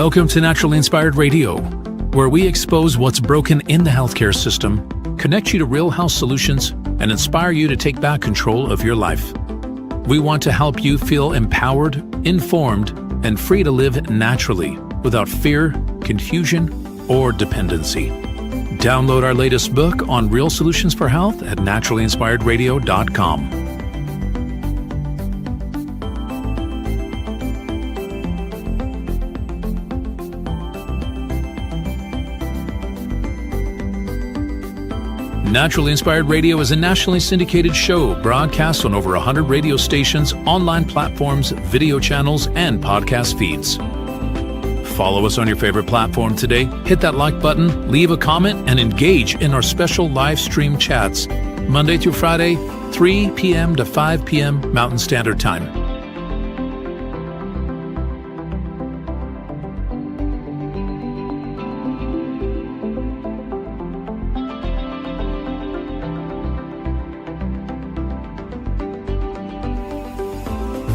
Welcome to Naturally Inspired Radio, where we expose what's broken in the healthcare system, connect you to real health solutions, and inspire you to take back control of your life. We want to help you feel empowered, informed, and free to live naturally without fear, confusion, or dependency. Download our latest book on real solutions for health at naturallyinspiredradio.com. Naturally Inspired Radio is a nationally syndicated show broadcast on over 100 radio stations, online platforms, video channels, and podcast feeds. Follow us on your favorite platform today, hit that like button, leave a comment, and engage in our special live stream chats, Monday through Friday, 3 p.m. to 5 p.m. Mountain Standard Time.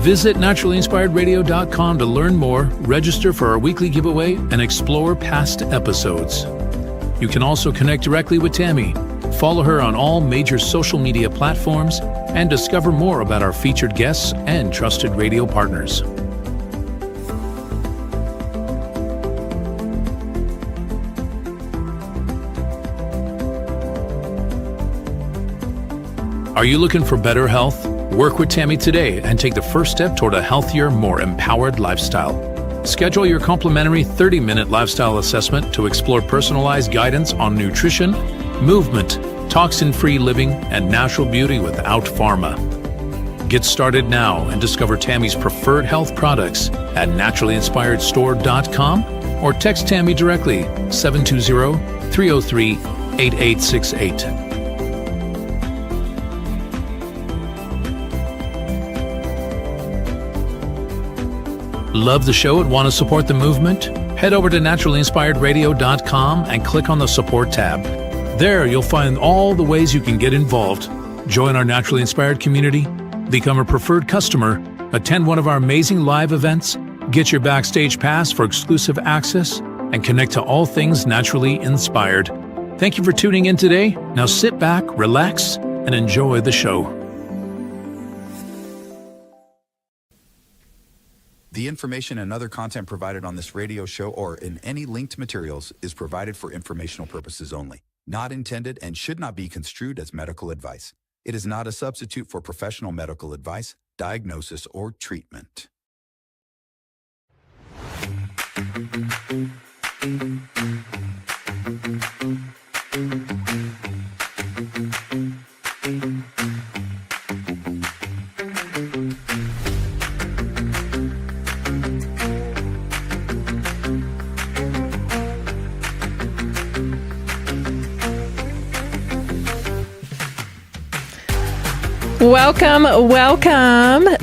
Visit naturallyinspiredradio.com to learn more, register for our weekly giveaway, and explore past episodes. You can also connect directly with Tammy, follow her on all major social media platforms, and discover more about our featured guests and trusted radio partners. Are you looking for better health? Work with Tammy today and take the first step toward a healthier, more empowered lifestyle. Schedule your complimentary 30-minute lifestyle assessment to explore personalized guidance on nutrition, movement, toxin-free living, and natural beauty without pharma. Get started now and discover Tammy's preferred health products at naturallyinspiredstore.com or text Tammy directly 720-303-8868. Love the show and want to support the movement? Head over to naturallyinspiredradio.com and click on the support tab. There you'll find all the ways you can get involved. Join our Naturally Inspired community, become a preferred customer, attend one of our amazing live events, get your backstage pass for exclusive access, and connect to all things naturally inspired. Thank you for tuning in today. Now sit back, relax, and enjoy the show. The information and other content provided on this radio show or in any linked materials is provided for informational purposes only, not intended and should not be construed as medical advice. It is not a substitute for professional medical advice, diagnosis, or treatment. Welcome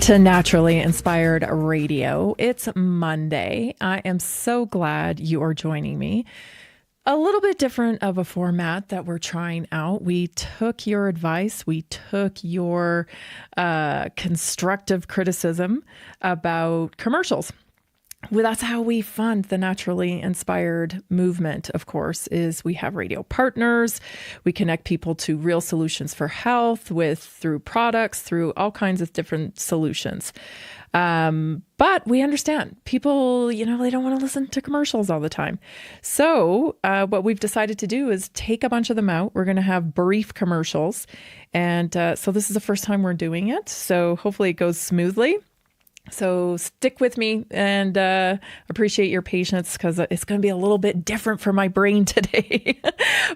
to Naturally Inspired Radio. It's Monday. I am so glad you are joining me. A little bit different of a format that we're trying out. We took your advice. We took your constructive criticism about commercials. Well, that's how we fund the Naturally Inspired movement, of course, is we have radio partners. We connect people to real solutions for health through products, through all kinds of different solutions. But we understand people, they don't want to listen to commercials all the time. So what we've decided to do is take a bunch of them out. We're going to have brief commercials. And so this is the first time we're doing it. So hopefully it goes smoothly. So stick with me and appreciate your patience because it's going to be a little bit different for my brain today.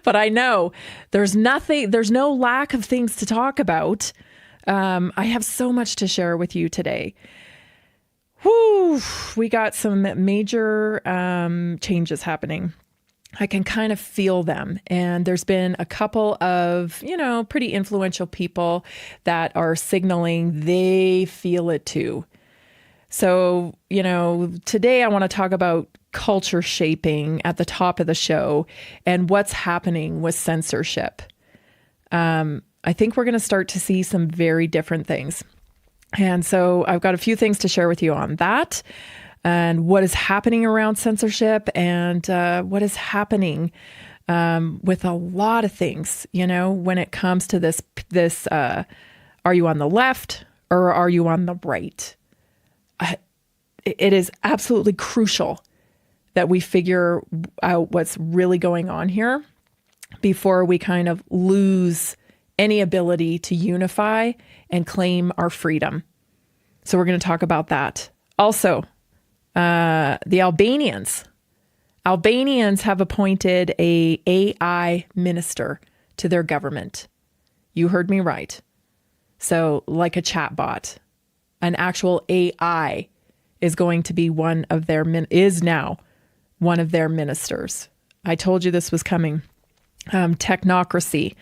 But I know there's no lack of things to talk about. I have so much to share with you today. Whew, we got some major changes happening. I can kind of feel them. And there's been a couple of, pretty influential people that are signaling they feel it too. So, today I want to talk about culture shaping at the top of the show and what's happening with censorship. I think we're going to start to see some very different things. And so I've got a few things to share with you on that. and what is happening around censorship and what is happening with a lot of things, when it comes to this, are you on the left or are you on the right? It is absolutely crucial that we figure out what's really going on here before we kind of lose any ability to unify and claim our freedom. So we're going to talk about that. Also, the Albanians have appointed a AI minister to their government. You heard me right. So like a chatbot, an actual AI is going to be now one of their ministers. I told you this was coming. Technocracy.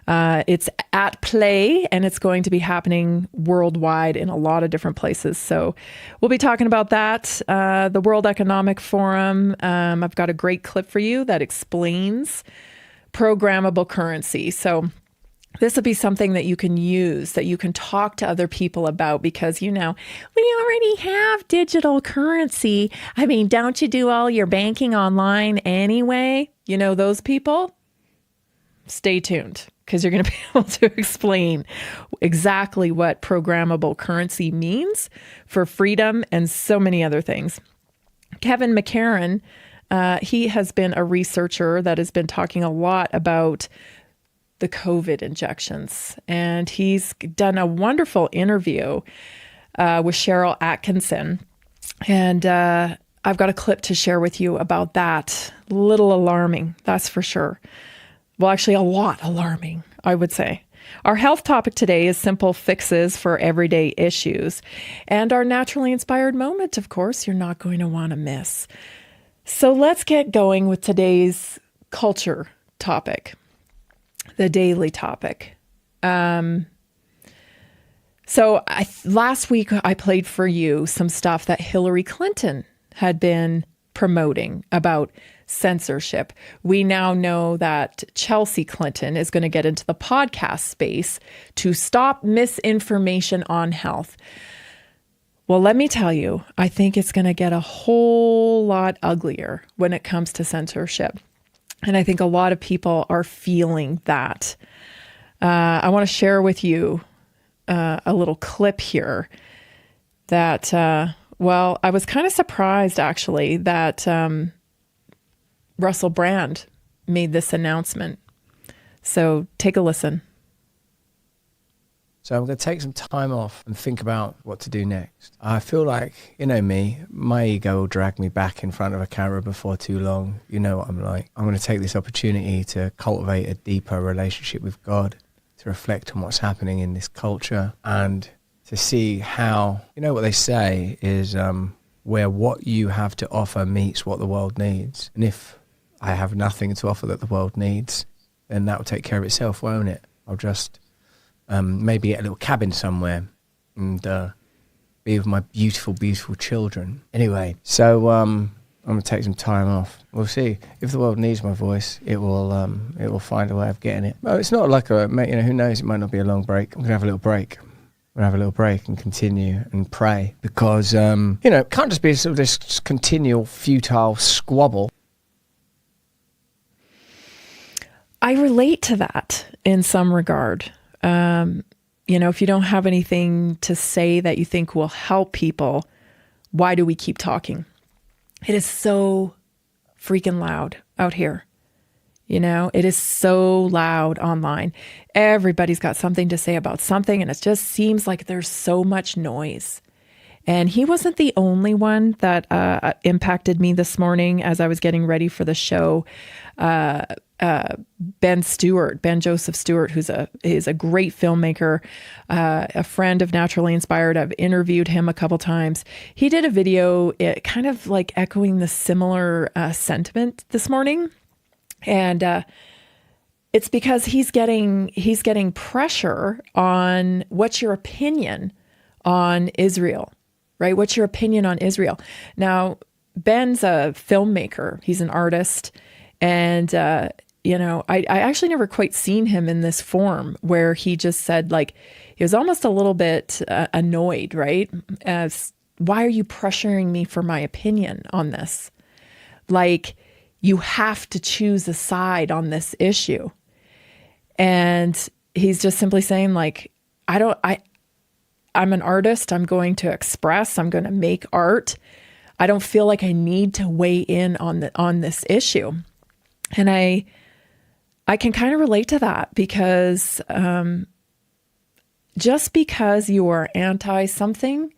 It's at play, and it's going to be happening worldwide in a lot of different places. So we'll be talking about that. The World Economic Forum. I've got a great clip for you that explains programmable currency. So this will be something that you can use, that you can talk to other people about, because, we already have digital currency. I mean, don't you do all your banking online anyway? Those people? Stay tuned, because you're going to be able to explain exactly what programmable currency means for freedom and so many other things. Kevin McCarran, he has been a researcher that has been talking a lot about the COVID injections. And he's done a wonderful interview with Cheryl Atkinson. And I've got a clip to share with you about that. A little alarming, that's for sure. Well, actually, a lot alarming, I would say. Our health topic today is simple fixes for everyday issues. And our naturally inspired moment, of course, you're not going to want to miss. So let's get going with today's culture topic. The daily topic. Last week I played for you some stuff that Hillary Clinton had been promoting about censorship. We now know that Chelsea Clinton is going to get into the podcast space to stop misinformation on health. Well, let me tell you, I think it's going to get a whole lot uglier when it comes to censorship. And I think a lot of people are feeling that. I want to share with you a little clip here that, I was kind of surprised actually that Russell Brand made this announcement. So take a listen. So I'm going to take some time off and think about what to do next. I feel like, me, my ego will drag me back in front of a camera before too long. You know what I'm like. I'm going to take this opportunity to cultivate a deeper relationship with God, to reflect on what's happening in this culture, and to see how, what they say is where what you have to offer meets what the world needs. And if I have nothing to offer that the world needs, then that will take care of itself, won't it? I'll just maybe get a little cabin somewhere and be with my beautiful, beautiful children. Anyway, so I'm going to take some time off. We'll see. If the world needs my voice, it will find a way of getting it. Well, it's not like who knows, it might not be a long break. I'm going to have a little break. I'm going to have a little break and continue and pray, because, it can't just be sort of this continual futile squabble. I relate to that in some regard. If you don't have anything to say that you think will help people, why do we keep talking? It is so freaking loud out here. It is so loud online. Everybody's got something to say about something, and it just seems like there's so much noise. And he wasn't the only one that impacted me this morning as I was getting ready for the show. Ben Joseph Stewart, who's a great filmmaker, a friend of Naturally Inspired. I've interviewed him a couple times. He did a video kind of like echoing the similar sentiment this morning. And it's because he's getting pressure on what's your opinion on Israel, right? What's your opinion on Israel? Now, Ben's a filmmaker. He's an artist. And, I actually never quite seen him in this form where he just said, like, he was almost a little bit annoyed, right? why are you pressuring me for my opinion on this? Like, you have to choose a side on this issue. And he's just simply saying, like, I'm an artist. I'm going to express. I'm going to make art. I don't feel like I need to weigh in on this issue. And I can kind of relate to that because just because you are anti something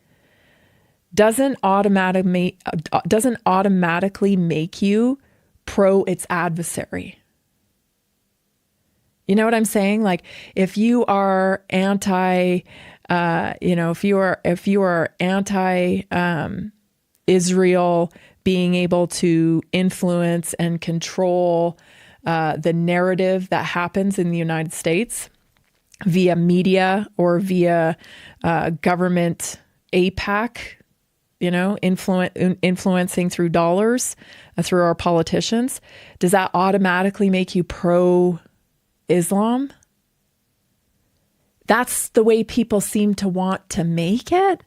doesn't automatically make you pro its adversary. You know what I'm saying? Like, if you are anti, if you are anti Israel being able to influence and control the narrative that happens in the United States via media or via government APAC, influencing through dollars, through our politicians, does that automatically make you pro-Islam? That's the way people seem to want to make it.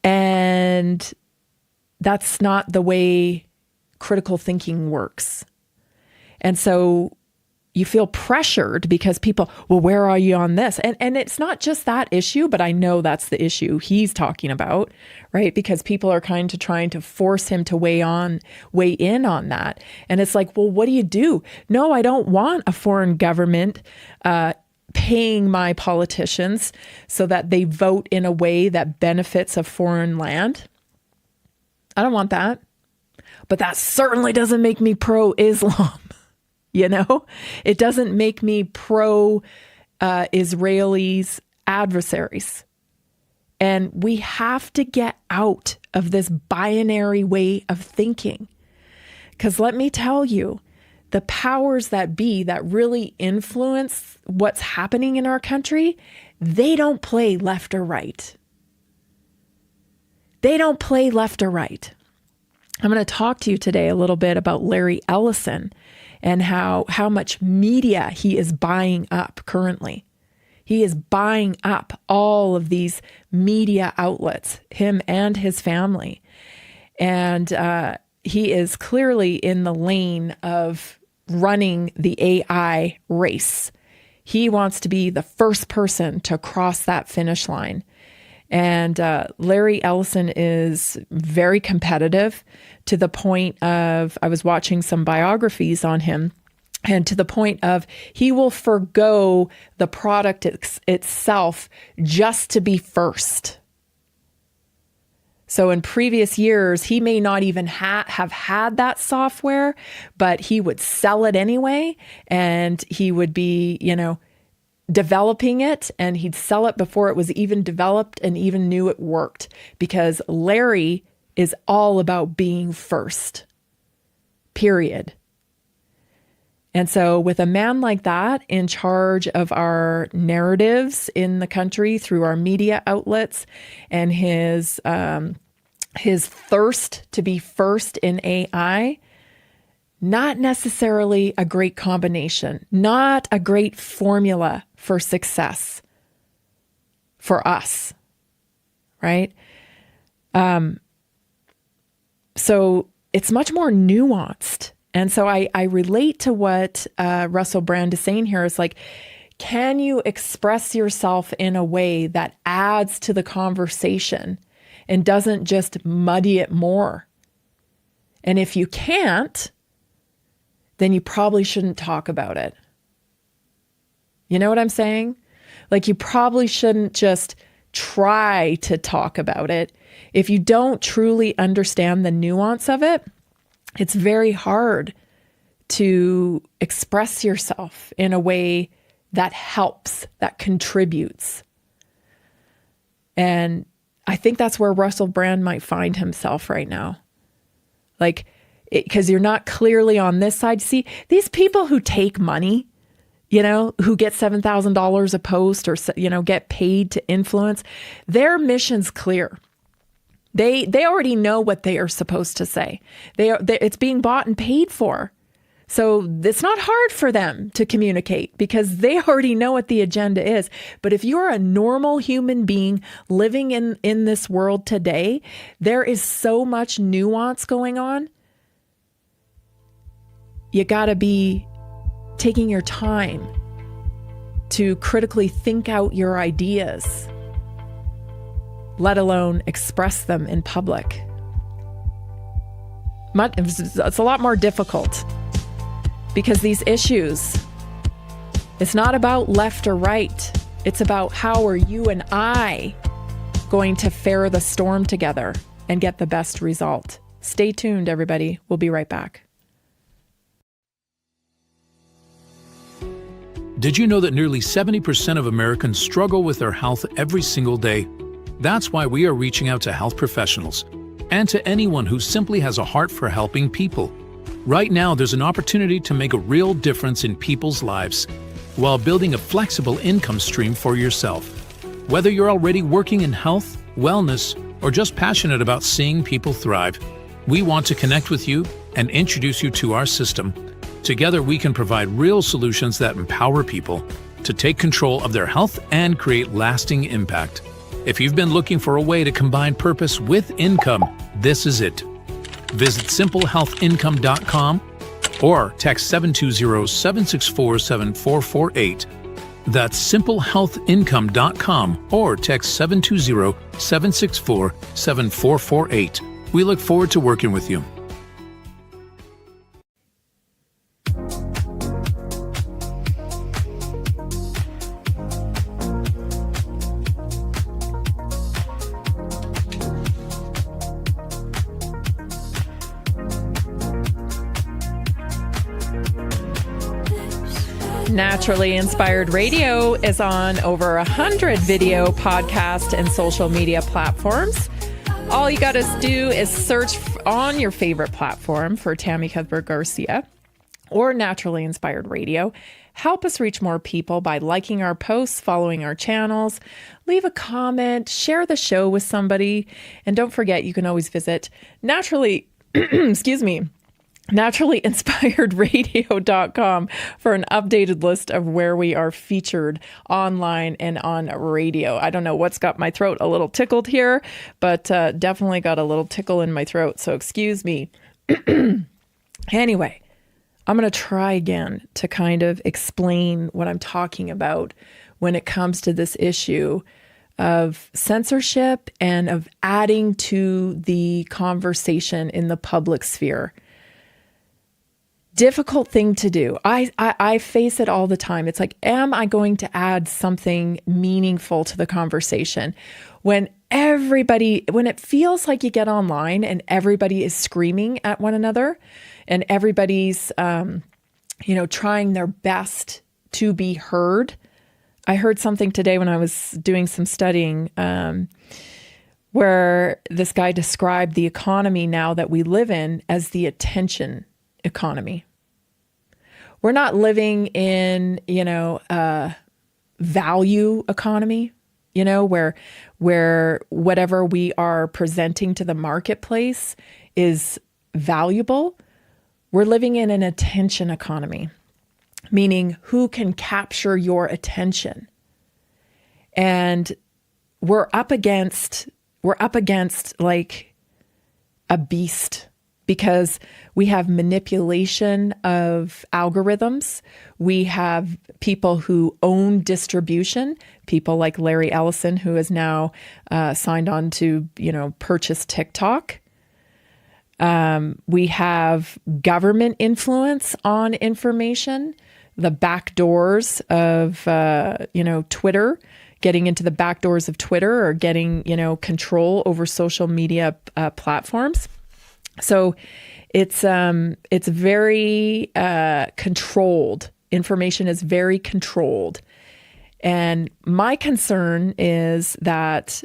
And that's not the way critical thinking works. And so you feel pressured because people, well, where are you on this? And it's not just that issue, but I know that's the issue he's talking about, right? Because people are kind of trying to force him to weigh in on that. And it's like, well, what do you do? No, I don't want a foreign government paying my politicians so that they vote in a way that benefits a foreign land. I don't want that. But that certainly doesn't make me pro-Islam. It doesn't make me pro-Israelis adversaries. And we have to get out of this binary way of thinking. Because let me tell you, the powers that be that really influence what's happening in our country, they don't play left or right. They don't play left or right. I'm going to talk to you today a little bit about Larry Ellison and how much media he is buying up currently. He is buying up all of these media outlets, him and his family. And he is clearly in the lane of running the AI race. He wants to be the first person to cross that finish line. And Larry Ellison is very competitive to the point of, I was watching some biographies on him, and to the point of he will forgo the product itself just to be first. So in previous years, he may not even have had that software, but he would sell it anyway, and he would be, developing it, and he'd sell it before it was even developed and even knew it worked, because Larry is all about being first, period. And so with a man like that in charge of our narratives in the country through our media outlets, and his thirst to be first in AI, not necessarily a great combination, not a great formula for success for us, right? So it's much more nuanced. And so I relate to what Russell Brand is saying here. Is like, can you express yourself in a way that adds to the conversation and doesn't just muddy it more? And if you can't, then you probably shouldn't talk about it. You know what I'm saying? Like, you probably shouldn't just try to talk about it. If you don't truly understand the nuance of it, it's very hard to express yourself in a way that helps, that contributes. And I think that's where Russell Brand might find himself right now. Like, because you're not clearly on this side. See, these people who take money, who get $7,000 a post or, get paid to influence, their mission's clear. They already know what they are supposed to say. It's being bought and paid for. So it's not hard for them to communicate because they already know what the agenda is. But if you're a normal human being living in this world today, there is so much nuance going on. You got to be taking your time to critically think out your ideas, let alone express them in public. It's a lot more difficult because these issues, it's not about left or right. It's about how are you and I going to fare the storm together and get the best result. Stay tuned, everybody. We'll be right back. Did you know that nearly 70% of Americans struggle with their health every single day? That's why we are reaching out to health professionals and to anyone who simply has a heart for helping people. Right now, there's an opportunity to make a real difference in people's lives while building a flexible income stream for yourself. Whether you're already working in health, wellness, or just passionate about seeing people thrive, we want to connect with you and introduce you to our system. Together, we can provide real solutions that empower people to take control of their health and create lasting impact. If you've been looking for a way to combine purpose with income, this is it. Visit simplehealthincome.com or text 720-764-7448. That's simplehealthincome.com or text 720-764-7448. We look forward to working with you. Naturally Inspired Radio is on over 100 video, podcast, and social media platforms. All you got to do is search on your favorite platform for Tammy Cuthbert Garcia or Naturally Inspired Radio. Help us reach more people by liking our posts, following our channels, leave a comment, share the show with somebody. And don't forget, you can always visit naturallyinspiredradio.com for an updated list of where we are featured online and on radio. I don't know what's got my throat a little tickled here, but definitely got a little tickle in my throat, so excuse me. Anyway, I'm going to try again to kind of explain what I'm talking about when it comes to this issue of censorship and of adding to the conversation in the public sphere. Difficult thing to do. I face it all the time. It's like, am I going to add something meaningful to the conversation? When it feels like you get online and everybody is screaming at one another and everybody's, trying their best to be heard. I heard something today when I was doing some studying, where this guy described the economy now that we live in as the attention economy. We're not living in, a value economy, where whatever we are presenting to the marketplace is valuable. We're living in an attention economy, meaning who can capture your attention. And we're up against like a beast, because we have manipulation of algorithms. We have people who own distribution, people like Larry Ellison, who is now signed on to, purchase TikTok. We have government influence on information, the back doors of, Twitter, getting into the back doors of Twitter or getting, control over social media platforms. So it's very controlled. Information is very controlled. And my concern is that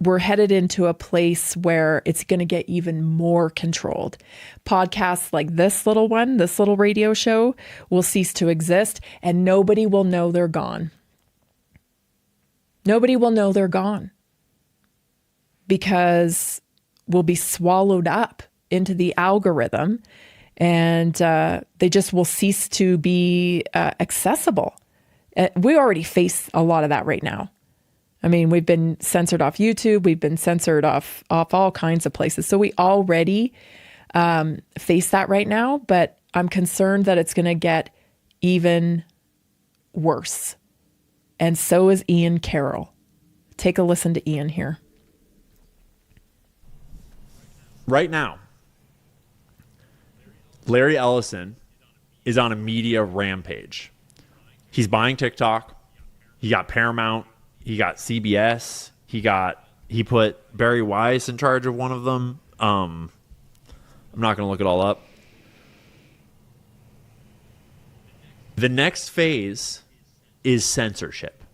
we're headed into a place where it's going to get even more controlled. Podcasts like this little radio show will cease to exist, and nobody will know they're gone. Nobody will know they're gone because we'll be swallowed up into the algorithm, and they just will cease to be accessible. We already face a lot of that right now. I mean, we've been censored off YouTube. We've been censored off all kinds of places. So we already face that right now, but I'm concerned that it's going to get even worse. And so is Ian Carroll. Take a listen to Ian here. Right now, Larry Ellison is on a media rampage. He's buying TikTok. He got Paramount. He got CBS. He put Barry Weiss in charge of one of them. I'm not going to look it all up. The next phase is censorship.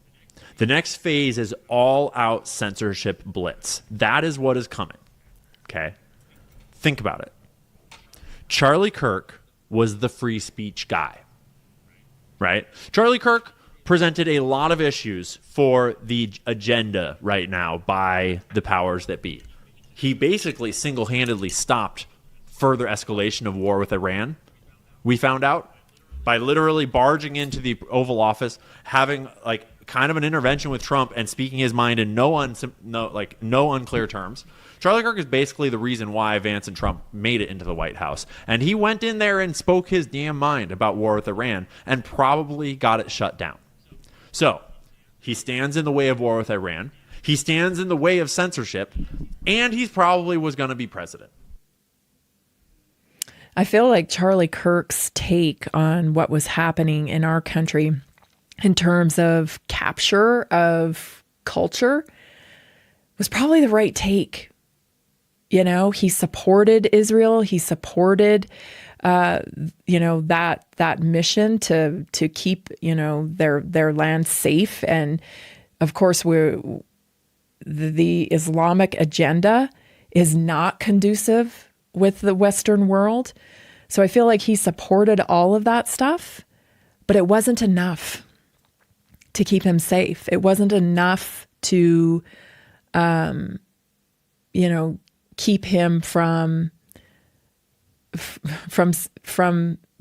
The next phase is all-out censorship blitz. That is what is coming. Okay? Think about it. Charlie Kirk was the free speech guy, right? Charlie Kirk presented a lot of issues for the agenda right now by the powers that be. He basically single-handedly stopped further escalation of war with Iran, we found out, by literally barging into the Oval Office, having like kind of an intervention with Trump and speaking his mind in no unclear terms. Charlie Kirk is basically the reason why Vance and Trump made it into the White House. And he went in there and spoke his damn mind about war with Iran and probably got it shut down. So he stands in the way of war with Iran. He stands in the way of censorship, and he probably was going to be president. I feel like Charlie Kirk's take on what was happening in our country in terms of capture of culture was probably the right take. You know, he supported Israel. He supported, that mission to keep, their land safe. And of course, the Islamic agenda is not conducive with the Western world. So I feel like he supported all of that stuff, but it wasn't enough to keep him safe. It wasn't enough to, keep him from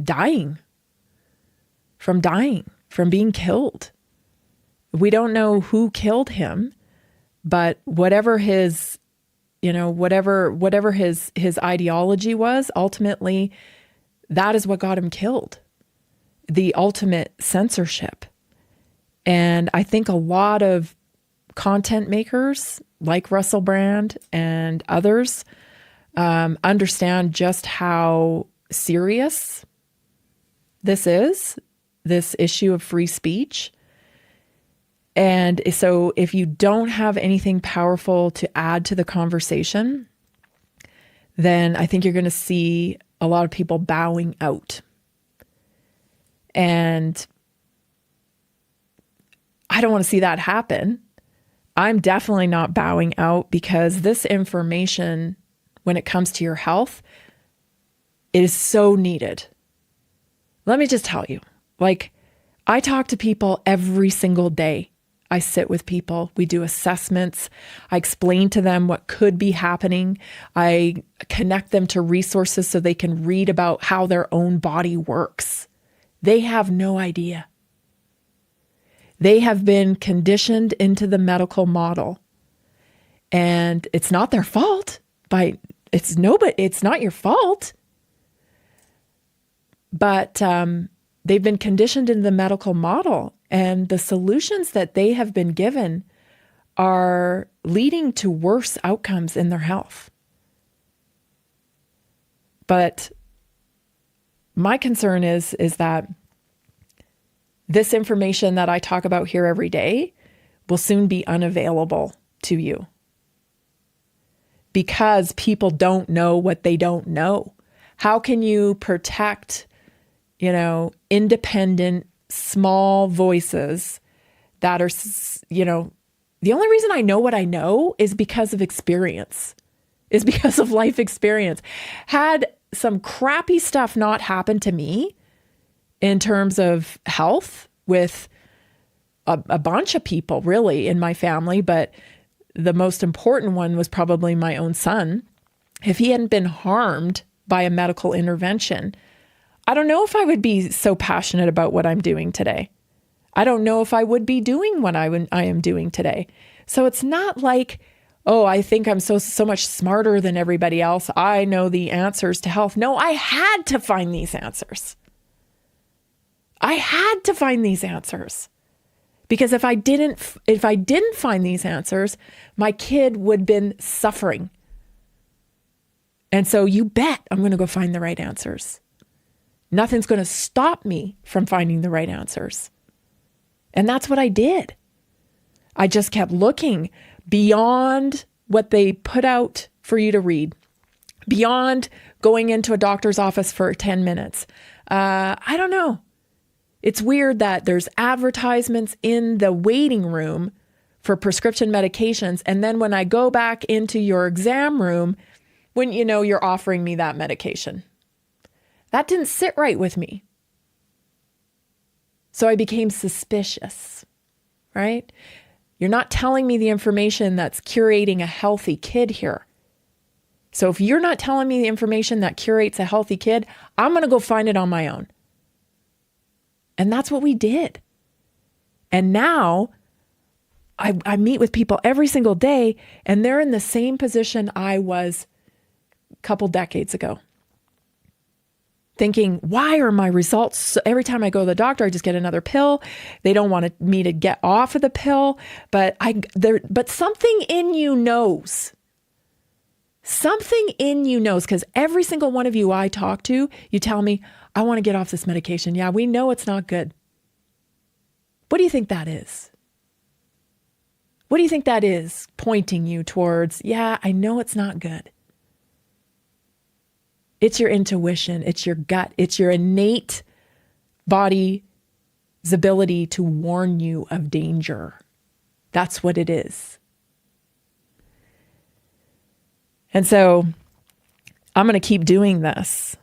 dying, from being killed. We don't know who killed him, but whatever his ideology was, ultimately, that is what got him killed. The ultimate censorship. And I think a lot of content makers like Russell Brand and others understand just how serious this issue of free speech. And so if you don't have anything powerful to add to the conversation, then I think you're going to see a lot of people bowing out. And I don't want to see that happen. I'm definitely not bowing out, because this information, when it comes to your health, it is so needed. Let me just tell you, I talk to people every single day. I sit with people. We do assessments. I explain to them what could be happening. I connect them to resources so they can read about how their own body works. They have no idea. They have been conditioned into the medical model, and it's not their fault. It's not your fault. But they've been conditioned in the medical model, and the solutions that they have been given are leading to worse outcomes in their health. But my concern is that this information that I talk about here every day will soon be unavailable to you, because people don't know what they don't know. How can you protect, independent, small voices that are, the only reason I know what I know is because of experience, is because of life experience. Had some crappy stuff not happened to me in terms of health with a bunch of people really in my family, but the most important one was probably my own son. If he hadn't been harmed by a medical intervention, I don't know if I would be so passionate about what I'm doing today. I don't know if I would be doing what I am doing today. So it's not like, oh, I think I'm so much smarter than everybody else. I know the answers to health. No, I had to find these answers. I had to find these answers. Because if I didn't find these answers, my kid would have been suffering. And so you bet I'm going to go find the right answers. Nothing's going to stop me from finding the right answers. And that's what I did. I just kept looking beyond what they put out for you to read, beyond going into a doctor's office for 10 minutes. I don't know. It's weird that there's advertisements in the waiting room for prescription medications. And then when I go back into your exam room, wouldn't you know you're offering me that medication? That didn't sit right with me. So I became suspicious, right? You're not telling me the information that's curating a healthy kid here. So if you're not telling me the information that curates a healthy kid, I'm going to go find it on my own. And that's what we did. And now I meet with people every single day, and they're in the same position I was a couple decades ago. Thinking, why are my results, every time I go to the doctor, I just get another pill. They don't want me to get off of the pill, but something in you knows. Something in you knows, because every single one of you I talk to, you tell me, I want to get off this medication. Yeah, we know it's not good. What do you think that is? What do you think that is pointing you towards, yeah, I know it's not good. It's your intuition, it's your gut, it's your innate body's ability to warn you of danger. That's what it is. And so I'm going to keep doing this.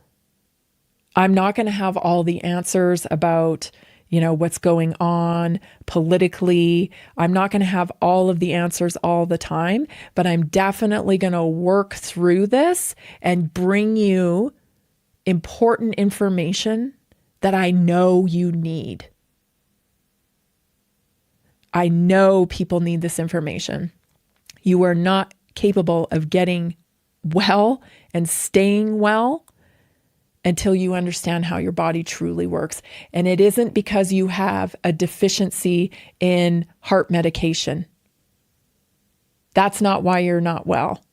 I'm not going to have all the answers about, what's going on politically. I'm not going to have all of the answers all the time, but I'm definitely going to work through this and bring you important information that I know you need. I know people need this information. You are not capable of getting well and staying well until you understand how your body truly works. And it isn't because you have a deficiency in heart medication. That's not why you're not well.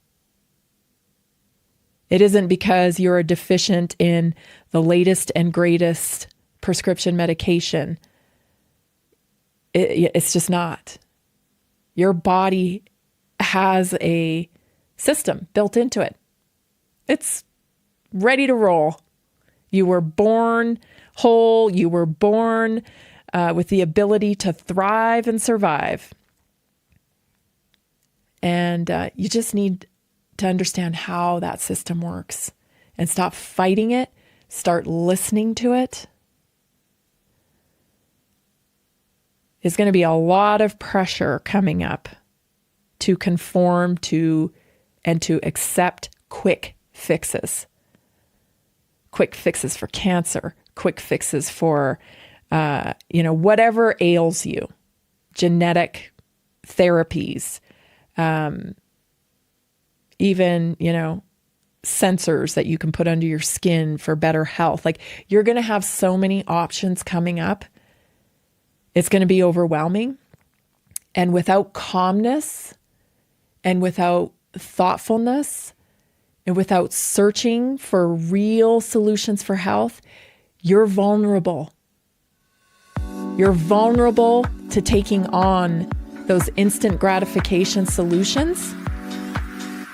It isn't because you're deficient in the latest and greatest prescription medication. It's just not. Your body has a system built into it. It's ready to roll. You were born whole. You were born with the ability to thrive and survive. And you just need to understand how that system works and stop fighting it. Start listening to it. There's going to be a lot of pressure coming up to conform to and to accept quick fixes. Quick fixes for cancer, quick fixes for, whatever ails you, genetic therapies, even, sensors that you can put under your skin for better health. Like, you're going to have so many options coming up. It's going to be overwhelming. And without calmness and without thoughtfulness and without searching for real solutions for health, you're vulnerable. You're vulnerable to taking on those instant gratification solutions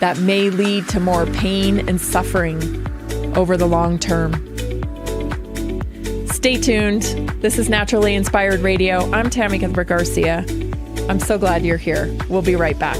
that may lead to more pain and suffering over the long term. Stay tuned. This is Naturally Inspired Radio. I'm Tammy Garcia. I'm so glad you're here. We'll be right back.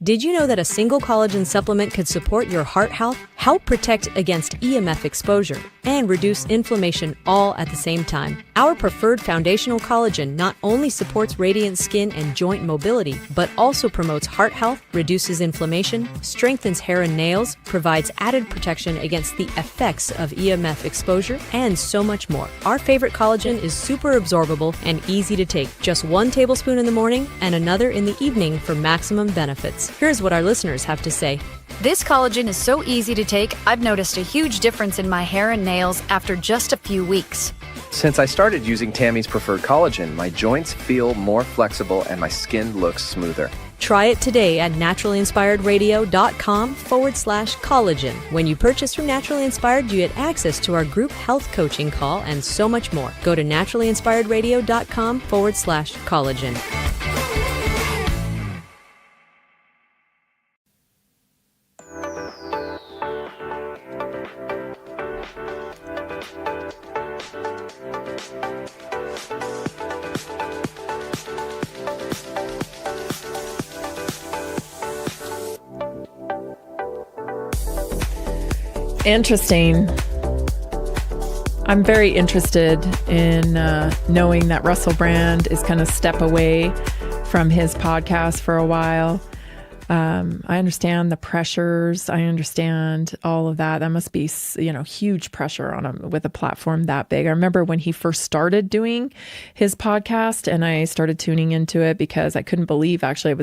Did you know that a single collagen supplement could support your heart health, help protect against EMF exposure, and reduce inflammation all at the same time. Our preferred foundational collagen not only supports radiant skin and joint mobility, but also promotes heart health, reduces inflammation, strengthens hair and nails, provides added protection against the effects of EMF exposure, and so much more. Our favorite collagen is super absorbable and easy to take. Just 1 tablespoon in the morning and another in the evening for maximum benefits. Here's what our listeners have to say. This collagen is so easy to take, I've noticed a huge difference in my hair and nails after just a few weeks. Since I started using Tammy's preferred collagen, my joints feel more flexible and my skin looks smoother. Try it today at naturalinspiredраdio.com/collagen. When you purchase from Naturally Inspired, you get access to our group health coaching call and so much more. Go to naturalinspiredradio.com/collagen. Interesting. I'm very interested in knowing that Russell Brand is going to step away from his podcast for a while. I understand the pressures. I understand all of that. That must be, huge pressure on him with a platform that big. I remember when he first started doing his podcast, and I started tuning into it because I couldn't believe. Actually, I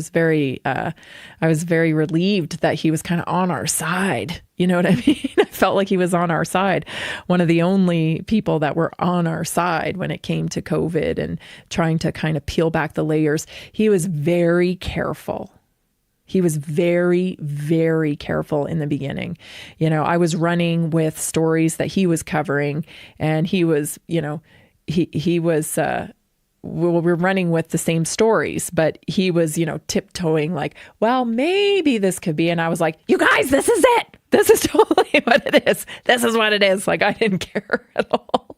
was very relieved that he was kind of on our side. You know what I mean? I felt like he was on our side. One of the only people that were on our side when it came to COVID and trying to kind of peel back the layers. He was very careful. He was very, very careful in the beginning. I was running with stories that he was covering, and he was, he was, we're running with the same stories, but he was, tiptoeing like, well, maybe this could be. And I was like, you guys, this is it. This is totally what it is. This is what it is. Like, I didn't care at all.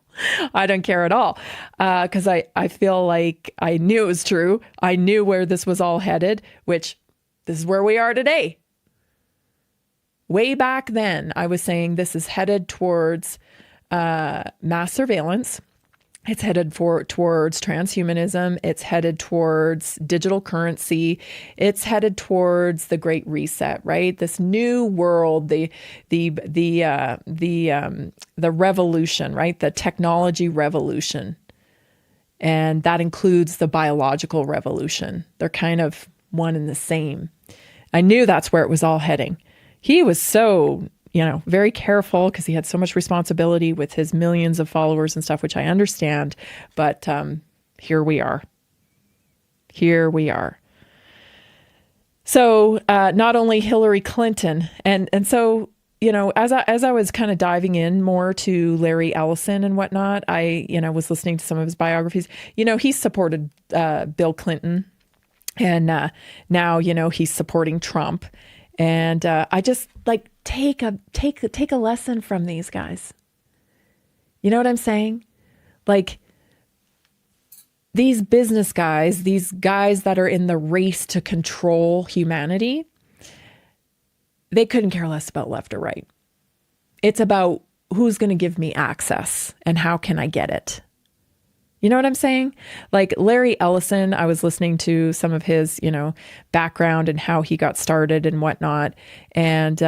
I don't care at all. Because I feel like I knew it was true. I knew where this was all headed, which this is where we are today. Way back then, I was saying this is headed towards mass surveillance. It's headed towards transhumanism. It's headed towards digital currency. It's headed towards the Great Reset, right? This new world, the revolution, right? The technology revolution, and that includes the biological revolution. They're kind of one and the same. I knew that's where it was all heading. He was so, very careful because he had so much responsibility with his millions of followers and stuff, which I understand. But here we are. Here we are. So not only Hillary Clinton, and so, as I was kind of diving in more to Larry Ellison and whatnot, I, was listening to some of his biographies. He supported Bill Clinton. And now, he's supporting Trump. And I just take a lesson from these guys. You know what I'm saying? Like, these business guys, these guys that are in the race to control humanity, they couldn't care less about left or right. It's about who's going to give me access and how can I get it. You know what I'm saying? Like Larry Ellison, I was listening to some of his, background and how he got started and whatnot. And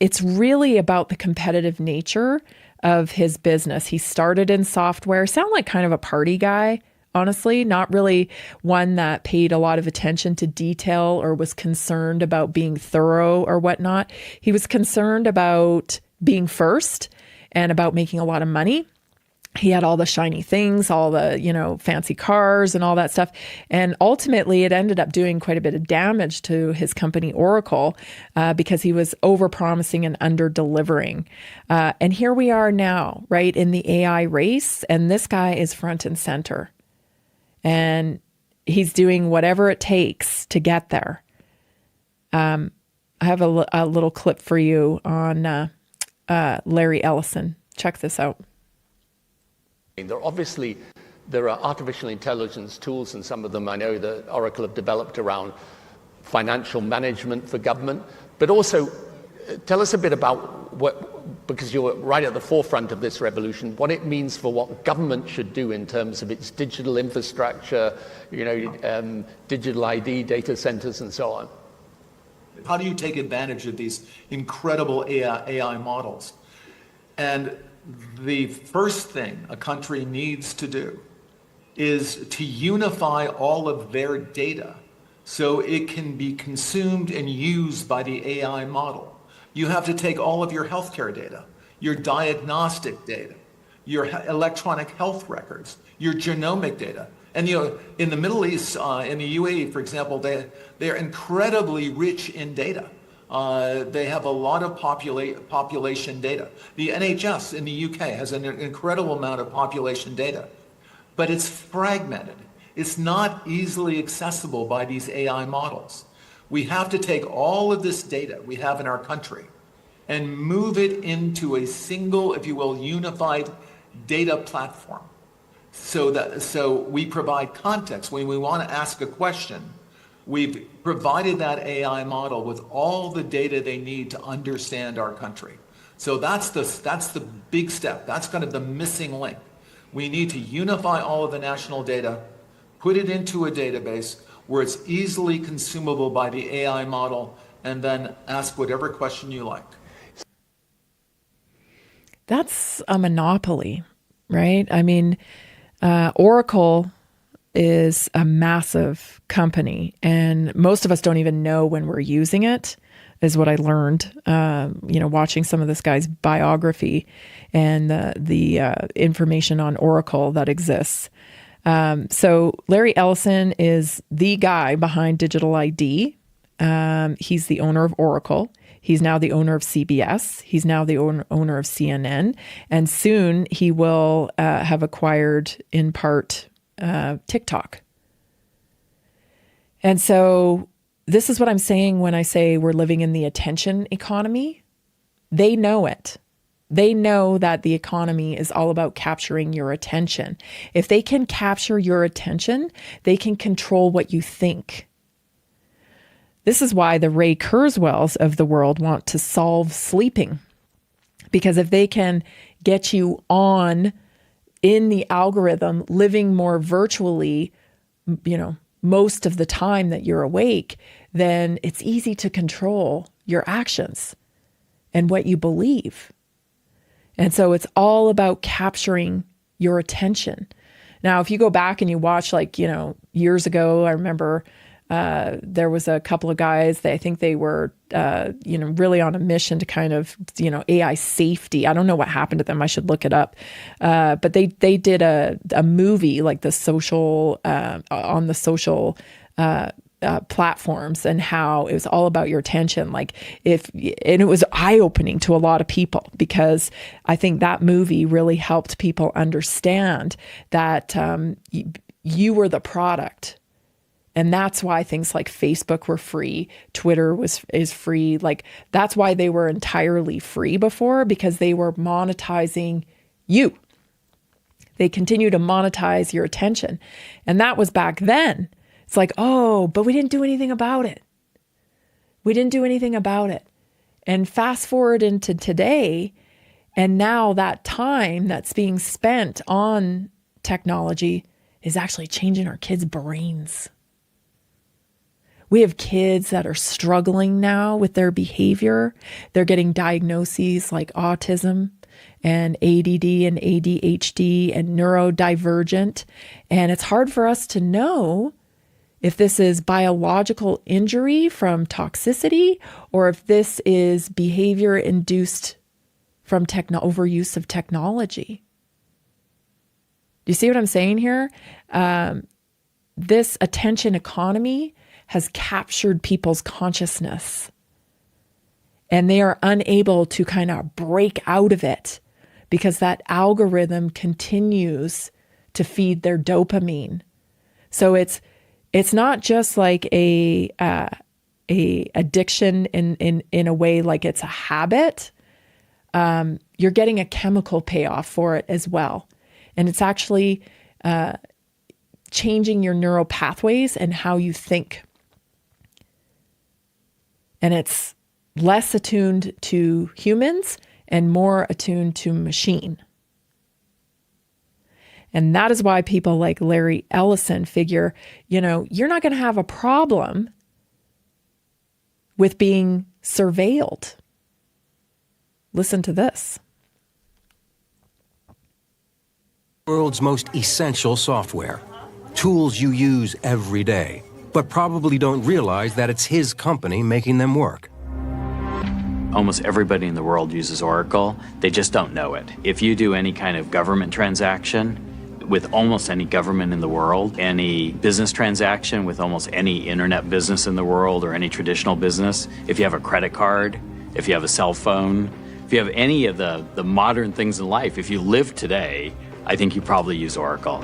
it's really about the competitive nature of his business. He started in software, sound like kind of a party guy, honestly, not really one that paid a lot of attention to detail or was concerned about being thorough or whatnot. He was concerned about being first and about making a lot of money. He had all the shiny things, all the, fancy cars and all that stuff. And ultimately, it ended up doing quite a bit of damage to his company, Oracle, because he was over-promising and under-delivering. And here we are now, right, in the AI race. And this guy is front and center. And he's doing whatever it takes to get there. I have a little clip for you on Larry Ellison. Check this out. There are artificial intelligence tools, and some of them I know that Oracle have developed around financial management for government, but also tell us a bit about what, because you're right at the forefront of this revolution, what it means for what government should do in terms of its digital infrastructure, digital ID, data centers, and so on. How do you take advantage of these incredible AI models? And the first thing a country needs to do is to unify all of their data so it can be consumed and used by the AI model. You have to take all of your healthcare data, your diagnostic data, your electronic health records, your genomic data. And in the Middle East, in the UAE, for example, they're incredibly rich in data. They have a lot of population data. The NHS in the UK has an incredible amount of population data, but it's fragmented. It's not easily accessible by these AI models. We have to take all of this data we have in our country and move it into a single, if you will, unified data platform. So we provide context. When we want to ask a question, we've provided that AI model with all the data they need to understand our country. So that's the big step. That's kind of the missing link. We need to unify all of the national data, put it into a database where it's easily consumable by the AI model, and then ask whatever question you like. That's a monopoly, right? I mean, Oracle is a massive company, and most of us don't even know when we're using it, is what I learned, watching some of this guy's biography and the information on Oracle that exists. So Larry Ellison is the guy behind Digital ID. He's the owner of Oracle. He's now the owner of CBS. He's now the owner of CNN. And soon he will have acquired, in part, TikTok. And so this is what I'm saying when I say we're living in the attention economy. They know it. They know that the economy is all about capturing your attention. If they can capture your attention, they can control what you think. This is why the Ray Kurzweils of the world want to solve sleeping. Because if they can get you on in the algorithm, living more virtually, most of the time that you're awake, then it's easy to control your actions and what you believe. And so it's all about capturing your attention. Now, if you go back and you watch, years ago, I remember there was a couple of guys that I think they were, really on a mission to kind of, AI safety. I don't know what happened to them. I should look it up. But they did a movie like the social, on the social platforms, and how it was all about your attention. And it was eye-opening to a lot of people, because I think that movie really helped people understand that you were the product. And that's why things like Facebook were free, Twitter is free. That's why they were entirely free before, because they were monetizing you. They continue to monetize your attention. And that was back then. It's like, oh, but we didn't do anything about it. We didn't do anything about it. And fast forward into today, and now that time that's being spent on technology is actually changing our kids' brains. We have kids that are struggling now with their behavior. They're getting diagnoses like autism and ADD and ADHD and neurodivergent. And it's hard for us to know if this is biological injury from toxicity, or if this is behavior induced from overuse of technology. Do you see what I'm saying here? This attention economy has captured people's consciousness, and they are unable to kind of break out of it, because that algorithm continues to feed their dopamine. So it's not just like a addiction in a way, like it's a habit. You're getting a chemical payoff for it as well. And it's actually changing your neural pathways and how you think. And it's less attuned to humans and more attuned to machine. And that is why people like Larry Ellison figure, you're not going to have a problem with being surveilled. Listen to this. World's most essential software. Tools you use every day, but probably don't realize that it's his company making them work. Almost everybody in the world uses Oracle. They just don't know it. If you do any kind of government transaction with almost any government in the world, any business transaction with almost any internet business in the world or any traditional business, if you have a credit card, if you have a cell phone, if you have any of the modern things in life, if you live today, I think you probably use Oracle.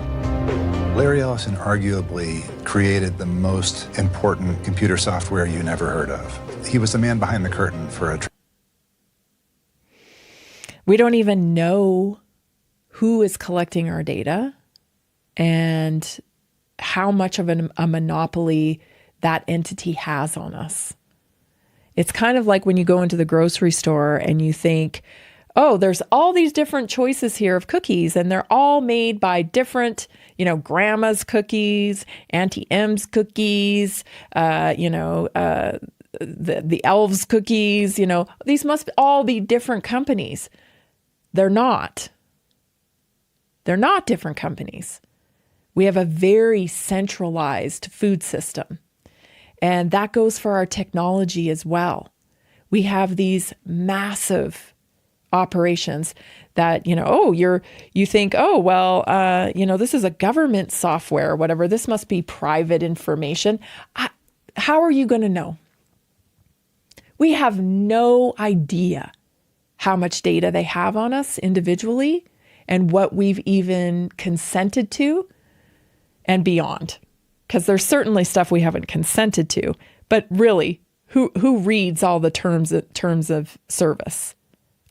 Larry Ellison arguably created the most important computer software you never heard of. He was the man behind the curtain for a... We don't even know who is collecting our data and how much of a monopoly that entity has on us. It's kind of like when you go into the grocery store and you think, oh, there's all these different choices here of cookies, and they're all made by different, Grandma's cookies, Auntie M's cookies, the elves' cookies, these must all be different companies. They're not. They're not different companies. We have a very centralized food system. And that goes for our technology as well. We have these massive operations that, you think, this is a government software or whatever. This must be private information. How are you going to know? We have no idea how much data they have on us individually and what we've even consented to and beyond. Because there's certainly stuff we haven't consented to, but really, who reads all the terms of service?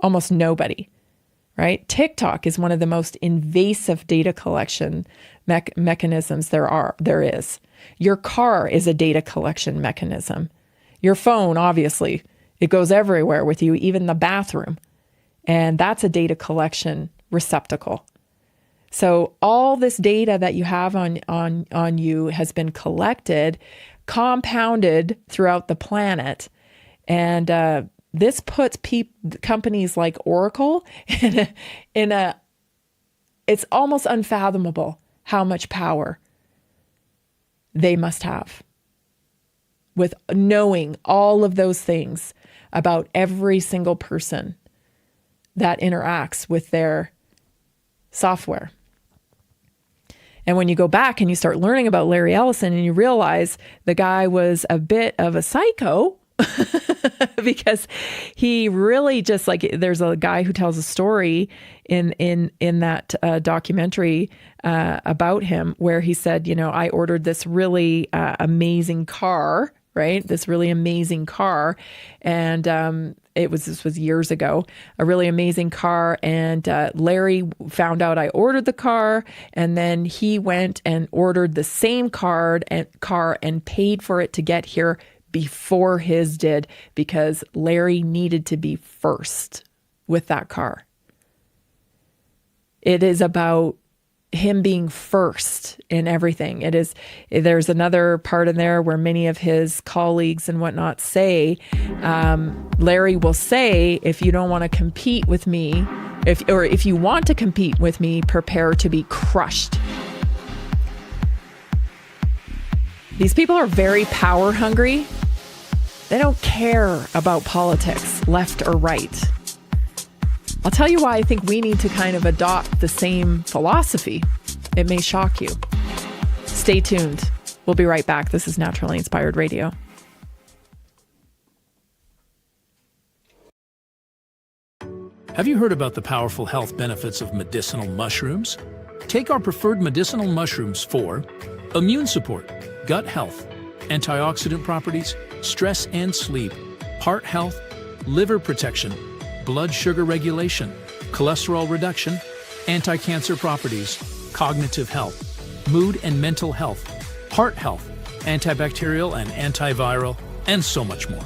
Almost nobody, right? TikTok is one of the most invasive data collection mechanisms there is. Your car is a data collection mechanism. Your phone, obviously, it goes everywhere with you, even the bathroom. And that's a data collection receptacle. So all this data that you have on you has been collected, compounded throughout the planet. And this puts companies like Oracle in a, it's almost unfathomable how much power they must have with knowing all of those things about every single person that interacts with their software. And when you go back and you start learning about Larry Ellison and you realize the guy was a bit of a psycho because he really just there's a guy who tells a story in that documentary about him where he said, I ordered this really amazing car, right? This really amazing car. And this was years ago, a really amazing car. And Larry found out I ordered the car, and then he went and ordered the same car and paid for it to get here before his did, because Larry needed to be first with that car. It is about him being first in everything. There's another part in there where many of his colleagues and whatnot say, Larry will say, if you don't want to compete with me, if you want to compete with me, prepare to be crushed. These people are very power hungry. They don't care about politics, left or right. I'll tell you why I think we need to kind of adopt the same philosophy. It may shock you. Stay tuned. We'll be right back. This is Naturally Inspired Radio. Have you heard about the powerful health benefits of medicinal mushrooms? Take our preferred medicinal mushrooms for immune support, gut health, antioxidant properties, stress and sleep, heart health, liver protection, blood sugar regulation, cholesterol reduction, anti-cancer properties, cognitive health, mood and mental health, heart health, antibacterial and antiviral, and so much more.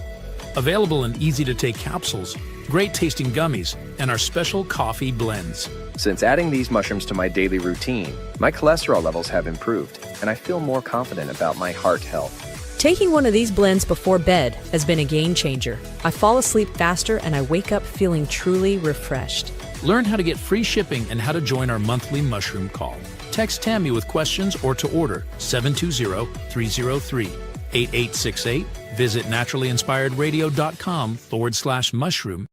Available in easy-to-take capsules, great-tasting gummies, and our special coffee blends. Since adding these mushrooms to my daily routine, my cholesterol levels have improved, and I feel more confident about my heart health. Taking one of these blends before bed has been a game changer. I fall asleep faster and I wake up feeling truly refreshed. Learn how to get free shipping and how to join our monthly mushroom call. Text Tammy with questions or to order 720-303-8868. Visit naturallyinspiredradio.com/mushroom.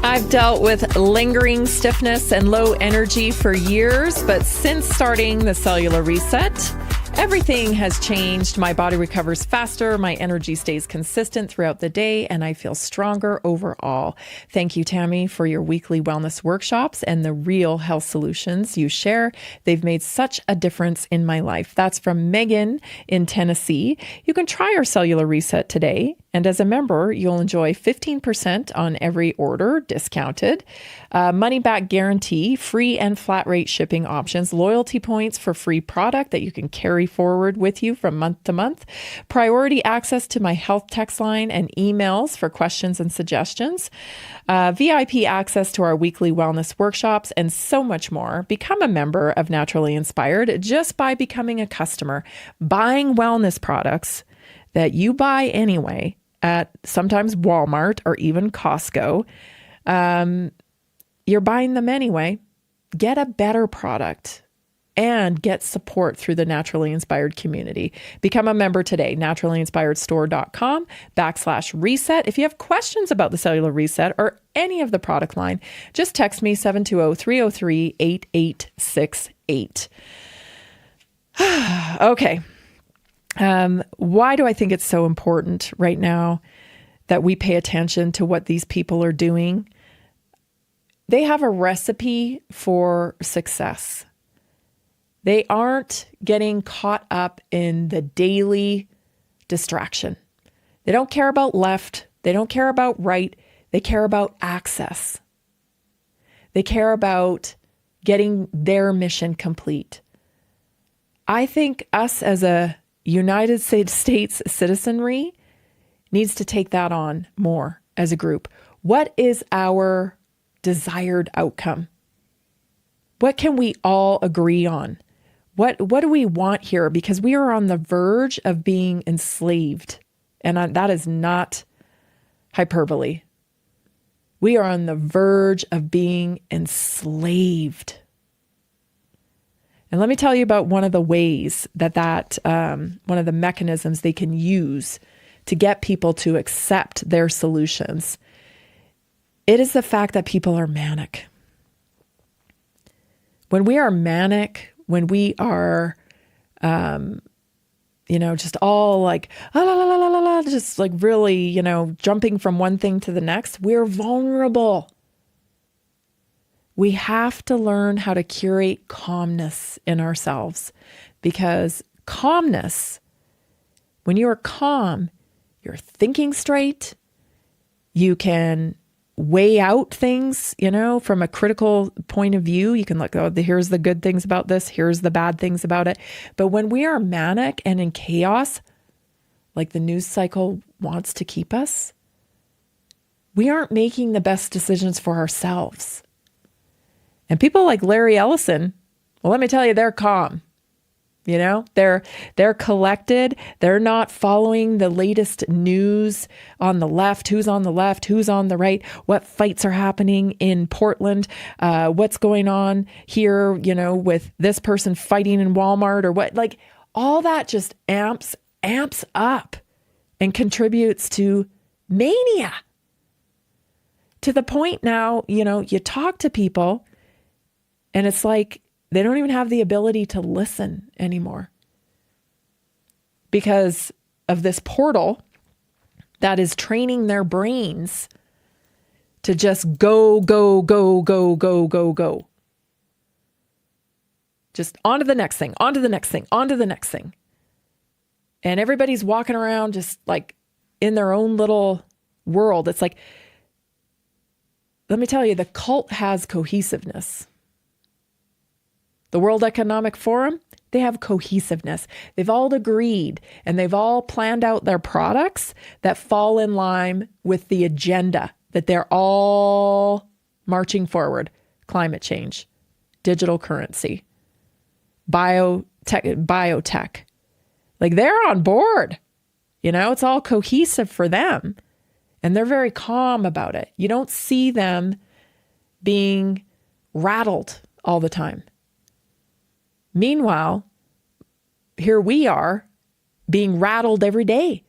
I've dealt with lingering stiffness and low energy for years, but since starting the cellular reset, everything has changed. My body recovers faster, my energy stays consistent throughout the day, and I feel stronger overall. Thank you, Tammy, for your weekly wellness workshops and the real health solutions you share. They've made such a difference in my life. That's from Megan in Tennessee. You can try our cellular reset today. And as a member, you'll enjoy 15% on every order, discounted, money back guarantee, free and flat rate shipping options, loyalty points for free product that you can carry forward with you from month to month, priority access to my health text line and emails for questions and suggestions, VIP access to our weekly wellness workshops, and so much more. Become a member of Naturally Inspired just by becoming a customer, buying wellness products that you buy anyway at sometimes Walmart or even Costco. You're buying them anyway. Get a better product and get support through the Naturally Inspired community. Become a member today, naturallyinspiredstore.com/reset. If you have questions about the cellular reset or any of the product line, just text me 720-303-8868. Okay. Why do I think it's so important right now that we pay attention to what these people are doing? They have a recipe for success. They aren't getting caught up in the daily distraction. They don't care about left. They don't care about right. They care about access. They care about getting their mission complete. I think us as a United States citizenry needs to take that on more as a group. What is our desired outcome? What can we all agree on? What do we want here? Because we are on the verge of being enslaved. And that is not hyperbole. We are on the verge of being enslaved. And let me tell you about one of the ways that one of the mechanisms they can use to get people to accept their solutions. It is the fact that people are manic. When we are manic, when we are, just all like, just like really, jumping from one thing to the next, we're vulnerable. We have to learn how to curate calmness in ourselves, because calmness, when you are calm, you're thinking straight. You can weigh out things, from a critical point of view. You can look, here's the good things about this. Here's the bad things about it. But when we are manic and in chaos, like the news cycle wants to keep us, we aren't making the best decisions for ourselves. And people like Larry Ellison, well, let me tell you, they're calm. They're collected. They're not following the latest news on the left, who's on the left, who's on the right, what fights are happening in Portland, what's going on here, with this person fighting in Walmart or what, like all that just amps up and contributes to mania. To the point now, you talk to people and it's like, they don't even have the ability to listen anymore because of this portal that is training their brains to just go. Just on to the next thing, on to the next thing, on to the next thing. And everybody's walking around just like in their own little world. It's like, let me tell you, the cult has cohesiveness. The World Economic Forum, they have cohesiveness. They've all agreed and they've all planned out their products that fall in line with the agenda that they're all marching forward. Climate change, digital currency, biotech. Like they're on board. You know, it's all cohesive for them. And they're very calm about it. You don't see them being rattled all the time. Meanwhile, here we are being rattled every day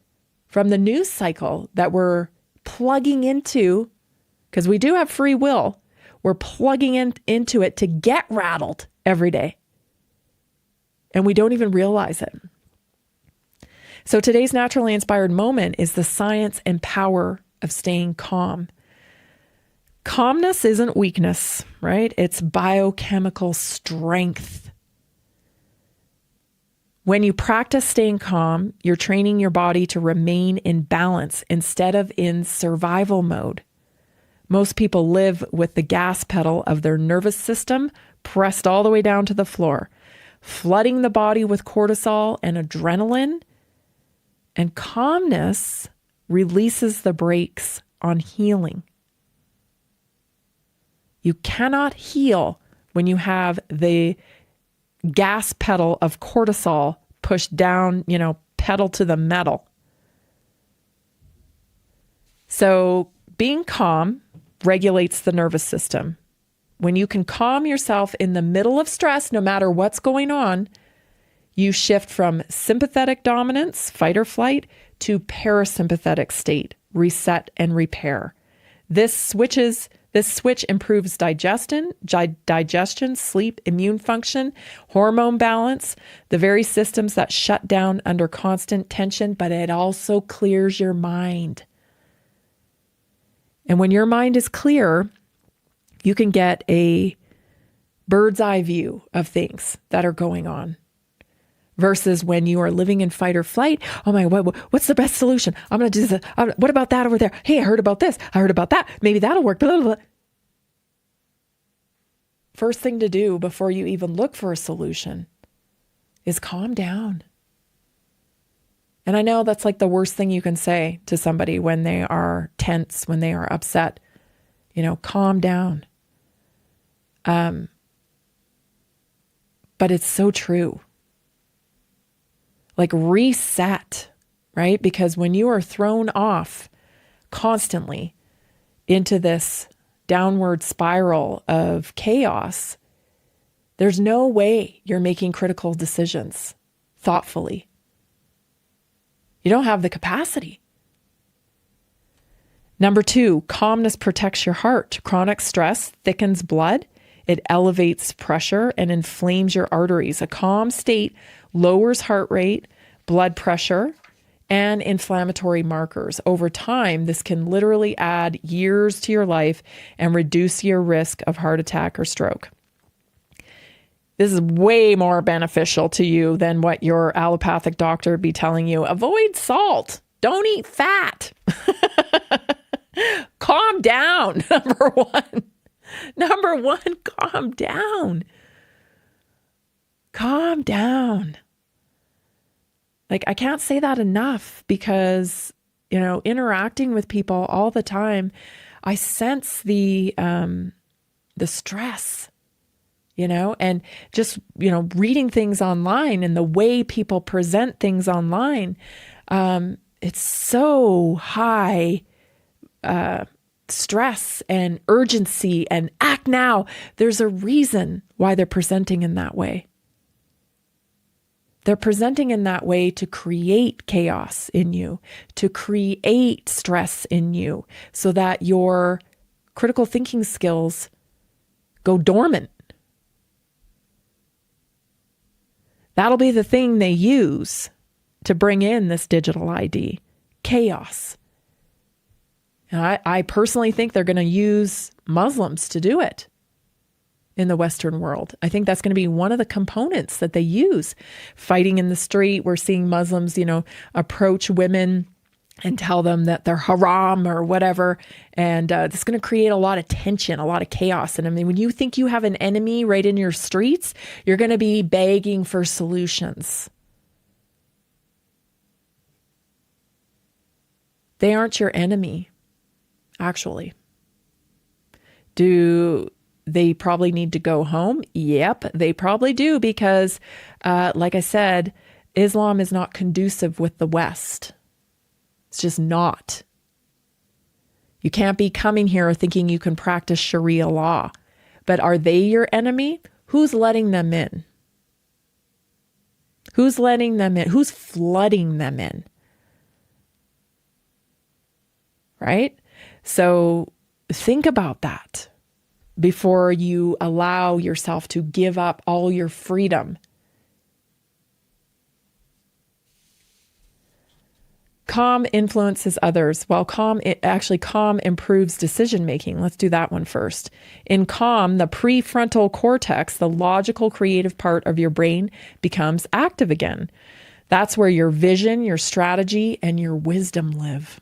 from the news cycle that we're plugging into, because we do have free will. We're plugging into it to get rattled every day. And we don't even realize it. So today's naturally inspired moment is the science and power of staying calm. Calmness isn't weakness, right? It's biochemical strength. When you practice staying calm, you're training your body to remain in balance instead of in survival mode. Most people live with the gas pedal of their nervous system pressed all the way down to the floor, flooding the body with cortisol and adrenaline. And calmness releases the brakes on healing. You cannot heal when you have the gas pedal of cortisol pushed down, pedal to the metal. So being calm regulates the nervous system. When you can calm yourself in the middle of stress, no matter what's going on, you shift from sympathetic dominance, fight or flight, to parasympathetic state, reset and repair. This switch improves digestion, sleep, immune function, hormone balance, the very systems that shut down under constant tension, but it also clears your mind. And when your mind is clear, you can get a bird's eye view of things that are going on. Versus when you are living in fight or flight, oh my, what's the best solution? I'm going to do this. What about that over there? Hey, I heard about this. I heard about that. Maybe that'll work. Blah, blah, blah. First thing to do before you even look for a solution is calm down. And I know that's like the worst thing you can say to somebody when they are tense, when they are upset. Calm down. But it's so true. Like reset, right? Because when you are thrown off constantly into this downward spiral of chaos, there's no way you're making critical decisions thoughtfully. You don't have the capacity. Number 2, calmness protects your heart. Chronic stress thickens blood. It elevates pressure and inflames your arteries. A calm state lowers heart rate, blood pressure, and inflammatory markers. Over time, this can literally add years to your life and reduce your risk of heart attack or stroke. This is way more beneficial to you than what your allopathic doctor would be telling you. Avoid salt. Don't eat fat. Calm down, number 1. Number 1, calm down. Calm down. Like, I can't say that enough because, interacting with people all the time, I sense the stress, and just, reading things online and the way people present things online. It's so high stress and urgency and act now. There's a reason why they're presenting in that way. They're presenting in that way to create chaos in you, to create stress in you, so that your critical thinking skills go dormant. That'll be the thing they use to bring in this digital ID, chaos. And I personally think they're going to use Muslims to do it. in the Western world. I think that's going to be one of the components that they use. Fighting in the street, we're seeing Muslims, approach women and tell them that they're haram or whatever. And it's going to create a lot of tension, a lot of chaos. And I mean, when you think you have an enemy right in your streets, you're going to be begging for solutions. They aren't your enemy, actually. Do they probably need to go home? Yep, they probably do, because like I said, Islam is not conducive with the West. It's just not. You can't be coming here thinking you can practice Sharia law. But are they your enemy? Who's letting them in? Who's letting them in? Who's flooding them in? Right? So think about that before you allow yourself to give up all your freedom. Calm influences others. Well, calm improves decision-making. Let's do that one first. In calm, the prefrontal cortex, the logical creative part of your brain, becomes active again. That's where your vision, your strategy, and your wisdom live.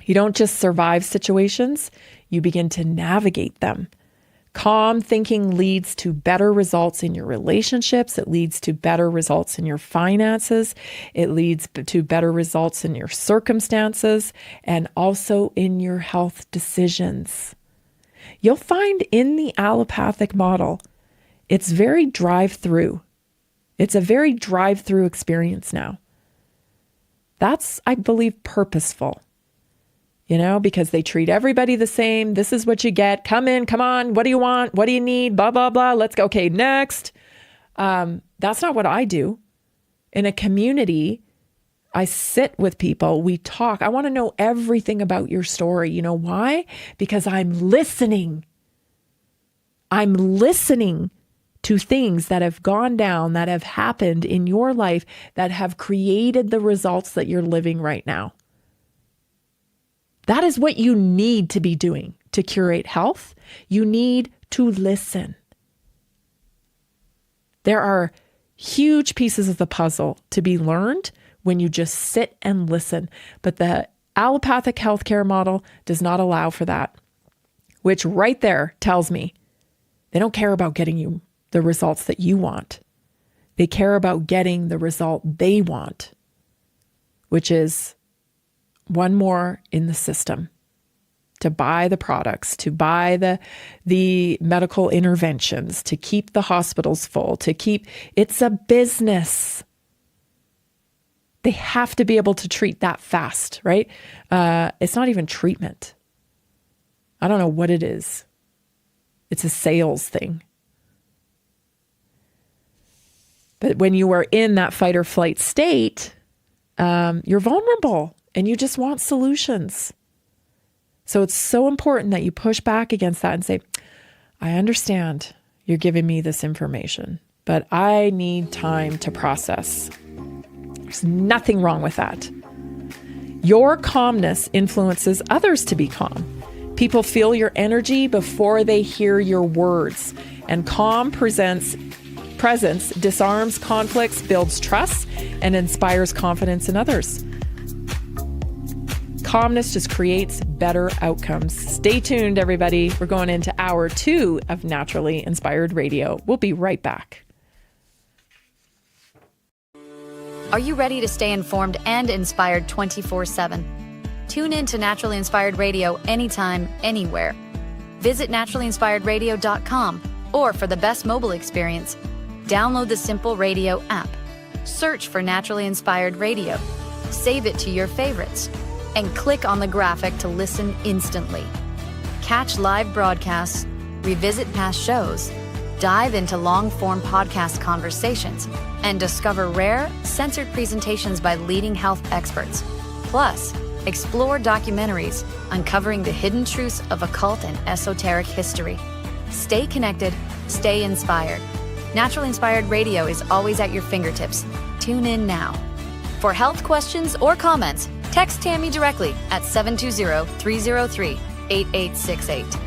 You don't just survive situations, you begin to navigate them. Calm thinking leads to better results in your relationships. It leads to better results in your finances. It leads to better results in your circumstances and also in your health decisions. You'll find in the allopathic model, it's very drive-through. It's a very drive-through experience now. That's, I believe, purposeful. Because they treat everybody the same. This is what you get. Come in, come on. What do you want? What do you need? Blah, blah, blah. Let's go. Okay, next. That's not what I do. In a community, I sit with people. We talk. I want to know everything about your story. You know why? Because I'm listening. I'm listening to things that have gone down, that have happened in your life, that have created the results that you're living right now. That is what you need to be doing to curate health. You need to listen. There are huge pieces of the puzzle to be learned when you just sit and listen. But the allopathic healthcare model does not allow for that, which right there tells me they don't care about getting you the results that you want. They care about getting the result they want, which is one more in the system, to buy the products, to buy the medical interventions, to keep the hospitals full, it's a business. They have to be able to treat that fast, right? It's not even treatment. I don't know what it is. It's a sales thing. But when you are in that fight or flight state, you're vulnerable. And you just want solutions. So it's so important that you push back against that and say, I understand you're giving me this information, but I need time to process. There's nothing wrong with that. Your calmness influences others to be calm. People feel your energy before they hear your words. And calm presence disarms conflicts, builds trust, and inspires confidence in others. Calmness just creates better outcomes. Stay tuned, everybody. We're going into hour 2 of Naturally Inspired Radio. We'll be right back. Are you ready to stay informed and inspired 24/7? Tune in to Naturally Inspired Radio anytime, anywhere. Visit naturallyinspiredradio.com, or for the best mobile experience, download the Simple Radio app. Search for Naturally Inspired Radio. Save it to your favorites. And click on the graphic to listen instantly. Catch live broadcasts, revisit past shows, dive into long-form podcast conversations, and discover rare, censored presentations by leading health experts. Plus, explore documentaries uncovering the hidden truths of occult and esoteric history. Stay connected, stay inspired. Naturally Inspired Radio is always at your fingertips. Tune in now. For health questions or comments, text Tammy directly at 720-303-8868.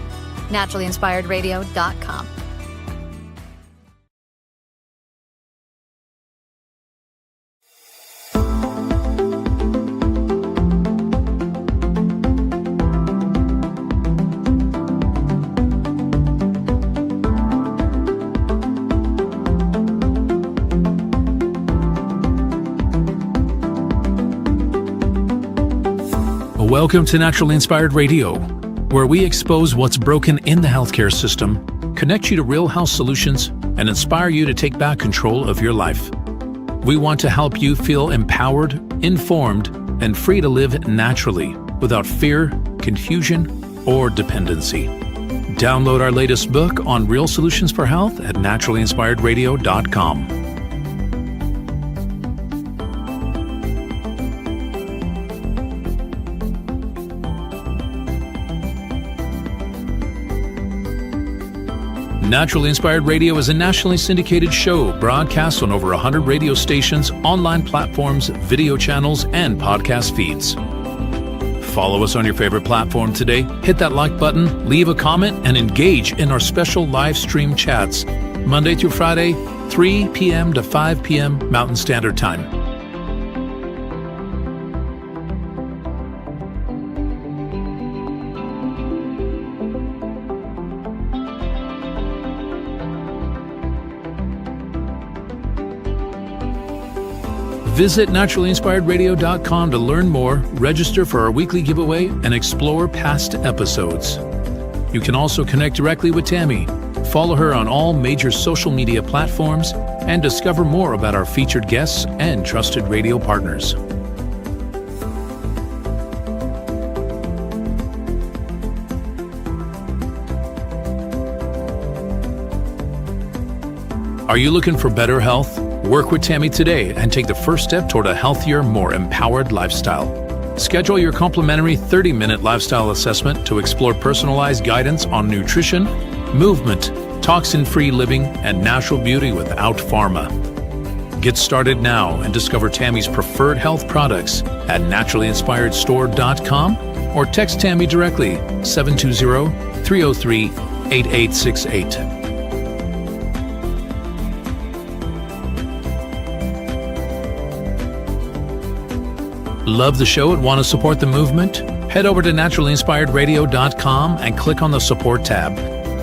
Naturallyinspiredradio.com. Welcome to Naturally Inspired Radio, where we expose what's broken in the healthcare system, connect you to real health solutions, and inspire you to take back control of your life. We want to help you feel empowered, informed, and free to live naturally without fear, confusion, or dependency. Download our latest book on real solutions for health at naturallyinspiredradio.com. Naturally Inspired Radio is a nationally syndicated show broadcast on over 100 radio stations, online platforms, video channels, and podcast feeds. Follow us on your favorite platform today, hit that like button, leave a comment, and engage in our special live stream chats, Monday through Friday, 3 p.m. to 5 p.m. Mountain Standard Time. Visit naturallyinspiredradio.com to learn more, register for our weekly giveaway, and explore past episodes. You can also connect directly with Tammy, follow her on all major social media platforms, and discover more about our featured guests and trusted radio partners. Are you looking for better health? Work with Tammy today and take the first step toward a healthier, more empowered lifestyle. Schedule your complimentary 30-minute lifestyle assessment to explore personalized guidance on nutrition, movement, toxin-free living, and natural beauty without pharma. Get started now and discover Tammy's preferred health products at naturallyinspiredstore.com or text Tammy directly 720-303-8868. Love the show and want to support the movement? Head over to naturallyinspiredradio.com and click on the support tab.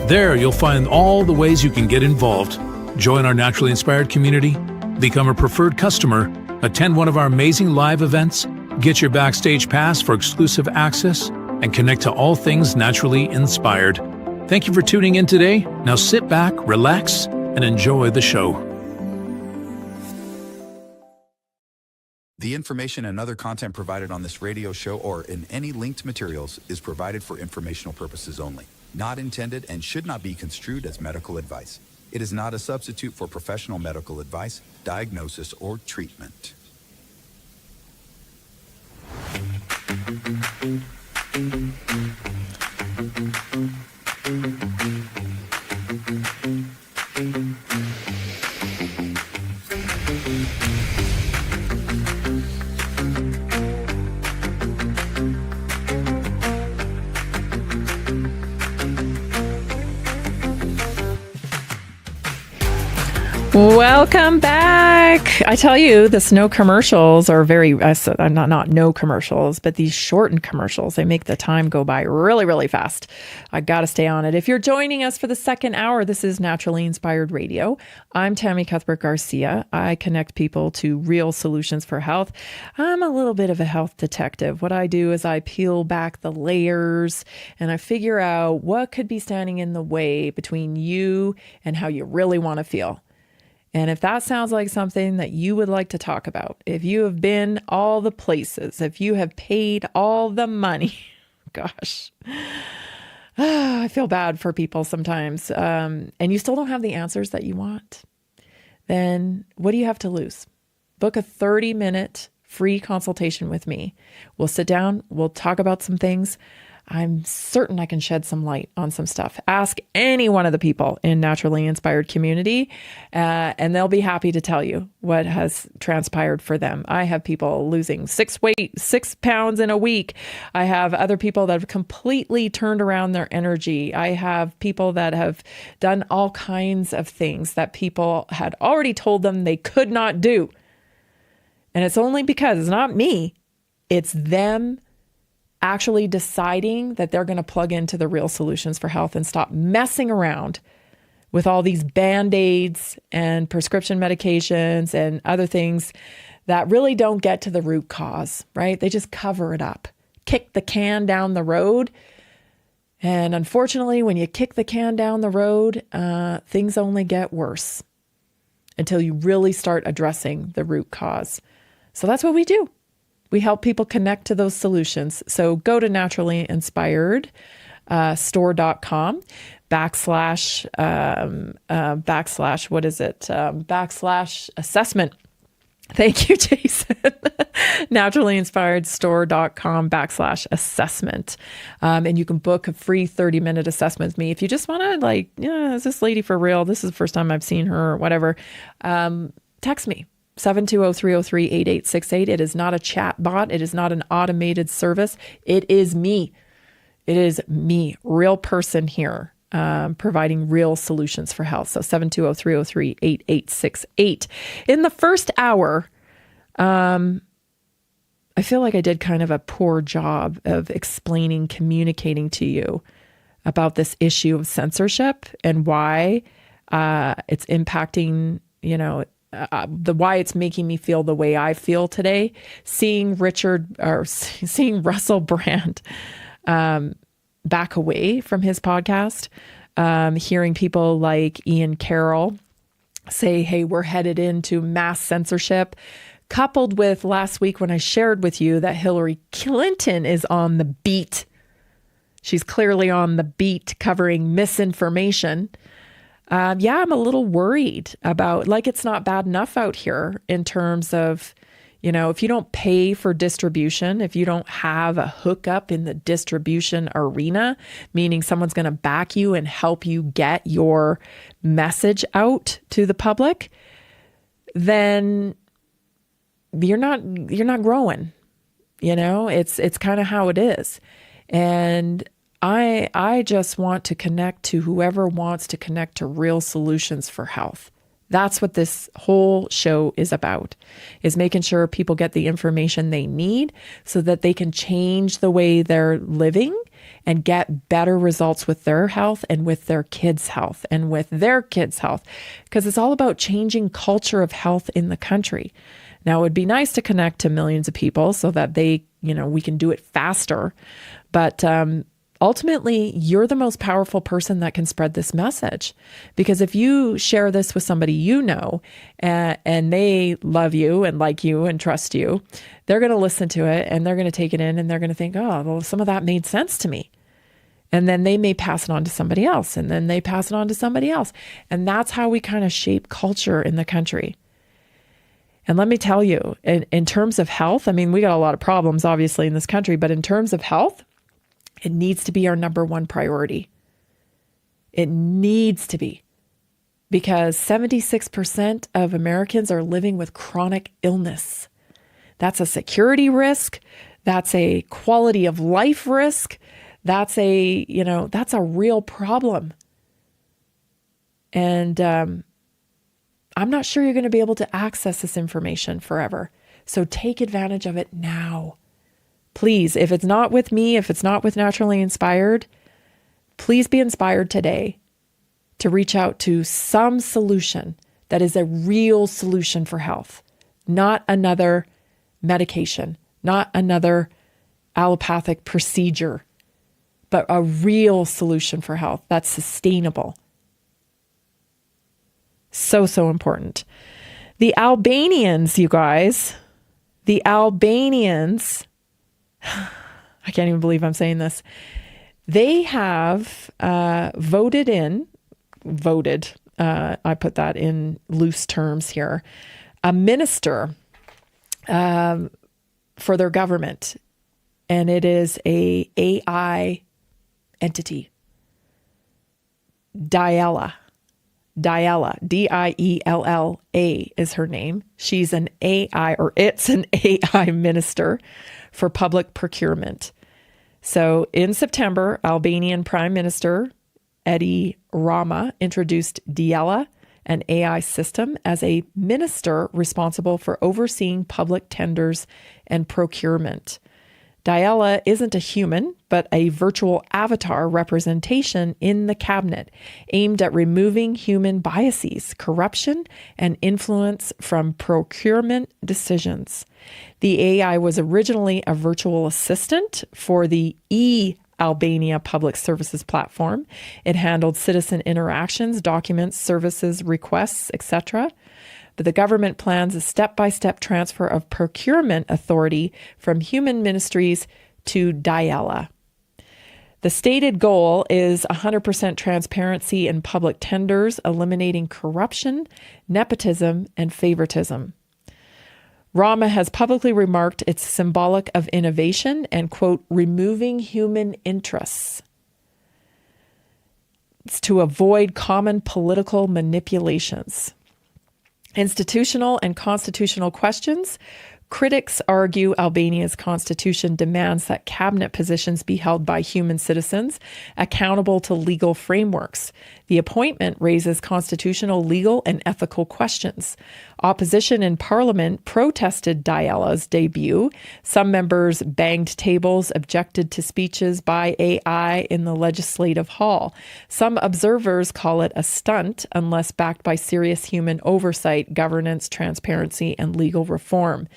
There you'll find all the ways you can get involved. Join our Naturally Inspired community, become a preferred customer, attend one of our amazing live events, get your backstage pass for exclusive access, and connect to all things naturally inspired. Thank you for tuning in today. Now sit back, relax, and enjoy the show. The information and other content provided on this radio show or in any linked materials is provided for informational purposes only, not intended and should not be construed as medical advice. It is not a substitute for professional medical advice, diagnosis, or treatment. Welcome back. I tell you, the no commercials are very, not no commercials, but these shortened commercials, they make the time go by really, really fast. I got to stay on it. If you're joining us for the second hour, this is Naturally Inspired Radio. I'm Tammy Cuthbert Garcia. I connect people to real solutions for health. I'm a little bit of a health detective. What I do is I peel back the layers and I figure out what could be standing in the way between you and how you really want to feel. And if that sounds like something that you would like to talk about, if you have been all the places, if you have paid all the money, gosh, I feel bad for people sometimes, and you still don't have the answers that you want, then what do you have to lose? Book a 30-minute free consultation with me. We'll sit down, we'll talk about some things. I'm certain I can shed some light on some stuff. Ask any one of the people in Naturally Inspired community, and they'll be happy to tell you what has transpired for them. I have people losing 6 pounds in a week. I have other people that have completely turned around their energy. I have people that have done all kinds of things that people had already told them they could not do. And it's only because it's not me, it's them actually deciding that they're going to plug into the real solutions for health and stop messing around with all these Band-Aids and prescription medications and other things that really don't get to the root cause, right? They just cover it up. kick the can down the road. And unfortunately, when you kick the can down the road, things only get worse until you really start addressing the root cause. So that's what we do. We help people connect to those solutions. So go to naturallyinspiredstore.com / assessment. Thank you, Jason. naturallyinspiredstore.com / assessment. And you can book a free 30-minute assessment with me. If you just want to is this lady for real? This is the first time I've seen her or whatever. Text me. 720-303-8868. It is not a chat bot. It is not an automated service. It is me. It is me, real person here, providing real solutions for health. So 720-303-8868. In the first hour, I feel like I did kind of a poor job of communicating to you about this issue of censorship and why it's impacting, why it's making me feel the way I feel today. Seeing Russell Brand back away from his podcast, hearing people like Ian Carroll say, hey, we're headed into mass censorship, coupled with last week when I shared with you that Hillary Clinton is on the beat. She's clearly on the beat covering misinformation. I'm a little worried about, it's not bad enough out here in terms of, if you don't pay for distribution, if you don't have a hookup in the distribution arena, meaning someone's going to back you and help you get your message out to the public, then you're not growing. It's kind of how it is. And I just want to connect to whoever wants to connect to real solutions for health. That's what this whole show is about, is making sure people get the information they need so that they can change the way they're living and get better results with their health and with their kids' health and with their kids' health, because it's all about changing culture of health in the country. Now, it would be nice to connect to millions of people so that we can do it faster. But ultimately, you're the most powerful person that can spread this message. Because if you share this with somebody and they love you and like you and trust you, they're going to listen to it and they're going to take it in and they're going to think, oh, well, some of that made sense to me. And then they may pass it on to somebody else, and then they pass it on to somebody else. And that's how we kind of shape culture in the country. And let me tell you, in terms of health, we got a lot of problems, obviously, in this country, but in terms of health, it needs to be our number one priority. It needs to be, because 76% of Americans are living with chronic illness. That's a security risk. That's a quality of life risk. That's a real problem. And I'm not sure you're going to be able to access this information forever. So take advantage of it now. Please, if it's not with me, if it's not with Naturally Inspired, please be inspired today to reach out to some solution that is a real solution for health, not another medication, not another allopathic procedure, but a real solution for health that's sustainable. So, so important. The Albanians, you guys, I can't even believe I'm saying this. They have voted, I put that in loose terms here, a minister for their government. And it is a AI entity. Diella, Diella is her name. She's an AI, or it's an AI minister for public procurement. So in September, Albanian Prime Minister Edi Rama introduced Diella, an AI system, as a minister responsible for overseeing public tenders and procurement. Diella isn't a human, but a virtual avatar representation in the cabinet aimed at removing human biases, corruption, and influence from procurement decisions. The AI was originally a virtual assistant for the Albania Public Services Platform. It handled citizen interactions, documents, services, requests, etc. But the government plans a step-by-step transfer of procurement authority from human ministries to Diella. The stated goal is 100% transparency in public tenders, eliminating corruption, nepotism, and favoritism. Rama has publicly remarked it's symbolic of innovation and, quote, removing human interests. It's to avoid common political manipulations. Institutional and constitutional questions. Critics argue Albania's constitution demands that cabinet positions be held by human citizens, accountable to legal frameworks. The appointment raises constitutional, legal, and ethical questions. Opposition in parliament protested Diella's debut. Some members banged tables, objected to speeches by AI in the legislative hall. Some observers call it a stunt unless backed by serious human oversight, governance, transparency, and legal reform.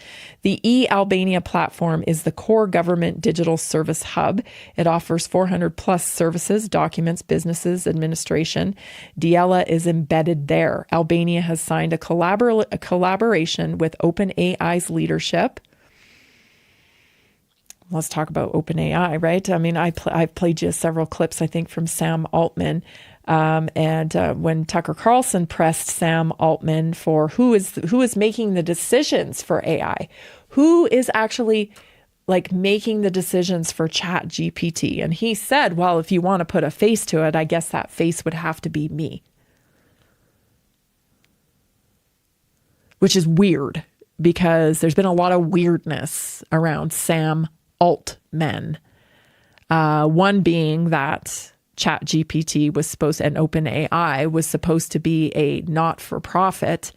The e-Albania platform is the core government digital service hub. It offers 400 plus services, documents, businesses, administration. Diella is embedded there. Albania has signed a collaboration with OpenAI's leadership. Let's talk about OpenAI, right? I mean, I've played you several clips, I think, from Sam Altman. And when Tucker Carlson pressed Sam Altman for who is making the decisions for AI, who is actually like making the decisions for Chat GPT. And he said, well, if you want to put a face to it, I guess that face would have to be me. Which is weird because there's been a lot of weirdness around Sam Altman. One being that Chat GPT was supposed, and OpenAI was supposed to be a not-for-profit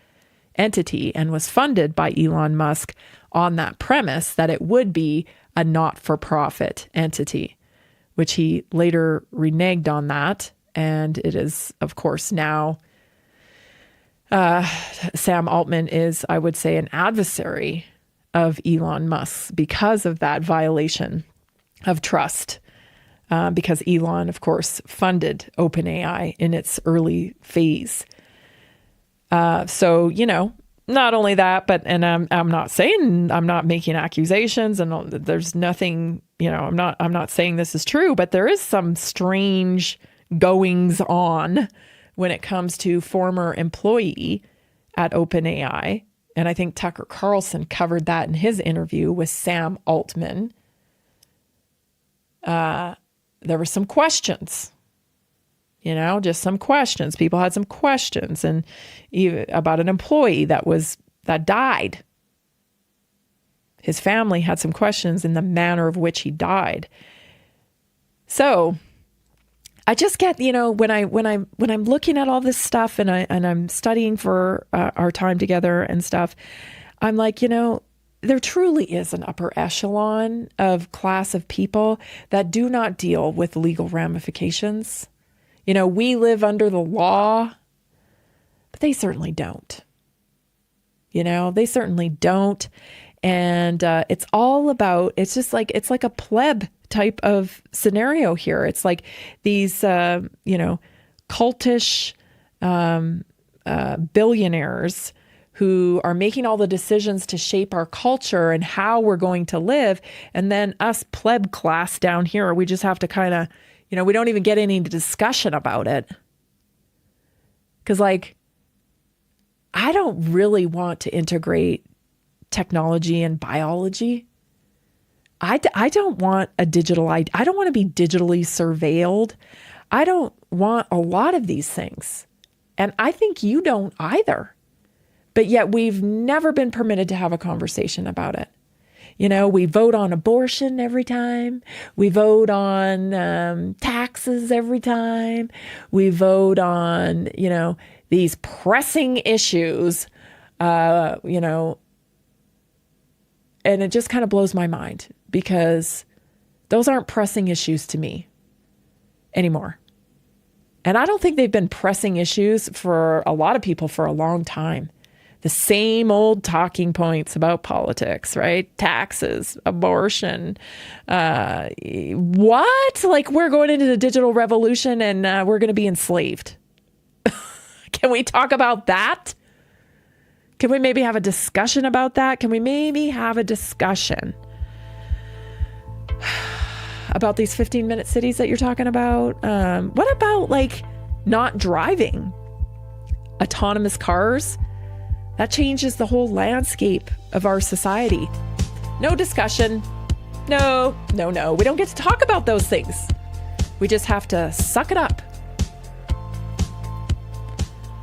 entity and was funded by Elon Musk on that premise that it would be a not-for-profit entity, which he later reneged on that. And it is, of course, now Sam Altman is, I would say, an adversary of Elon Musk because of that violation of trust. Because Elon, of course, funded OpenAI in its early phase. So, you know, not only that, but, and I'm not saying, I'm not making accusations, and there's nothing, you know, I'm not saying this is true, but there is some strange goings on when it comes to former employee at OpenAI. And I think Tucker Carlson covered that in his interview with Sam Altman. There were some questions, you know, just some questions. People had some questions, and even about an employee that died. His family had some questions in the manner of which he died. So I just get, you know, when I'm looking at all this stuff and I'm studying for our time together and stuff, I'm like, you know, there truly is an upper echelon of class of people that do not deal with legal ramifications. You know, we live under the law, but they certainly don't. You know, they certainly don't. And it's all about, it's just like, it's like a pleb type of scenario here. It's like these, you know, cultish billionaires who are making all the decisions to shape our culture and how we're going to live. And then us pleb class down here, we just have to kind of, you know, we don't even get any discussion about it. Because, like, I don't really want to integrate technology and biology. I don't want a digital ID. I don't want to be digitally surveilled. I don't want a lot of these things. And I think you don't either. But yet we've never been permitted to have a conversation about it. You know, we vote on abortion every time. We vote on taxes every time. We vote on, you know, these pressing issues, you know, and it just kind of blows my mind because those aren't pressing issues to me anymore. And I don't think they've been pressing issues for a lot of people for a long time. The same old talking points about politics, right? Taxes, abortion. What? Like we're going into the digital revolution and we're going to be enslaved. Can we talk about that? Can we maybe have a discussion about that? Can we maybe have a discussion about these 15-minute cities that you're talking about? What about like not driving? Autonomous cars? That changes the whole landscape of our society. No discussion. No. We don't get to talk about those things. We just have to suck it up.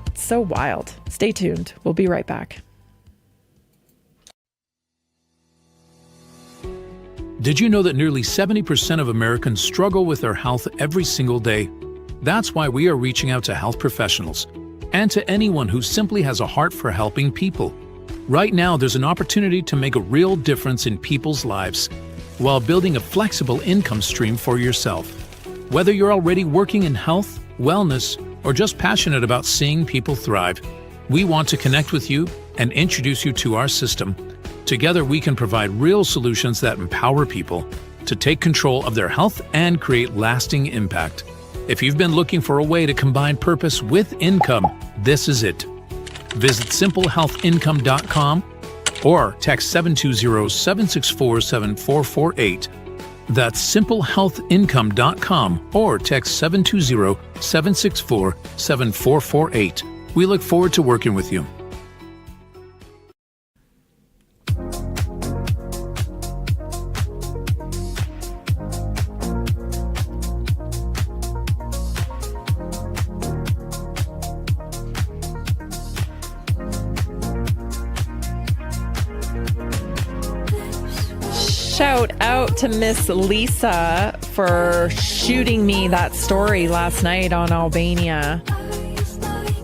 It's so wild. Stay tuned. We'll be right back. Did you know that nearly 70% of Americans struggle with their health every single day? That's why we are reaching out to health professionals and to anyone who simply has a heart for helping people. Right now, there's an opportunity to make a real difference in people's lives while building a flexible income stream for yourself. Whether you're already working in health, wellness, or just passionate about seeing people thrive, we want to connect with you and introduce you to our system. Together, we can provide real solutions that empower people to take control of their health and create lasting impact. If you've been looking for a way to combine purpose with income, this is it. Visit simplehealthincome.com or text 720-764-7448. That's simplehealthincome.com or text 720-764-7448. We look forward to working with you. Shout out to Miss Lisa for shooting me that story last night on Albania.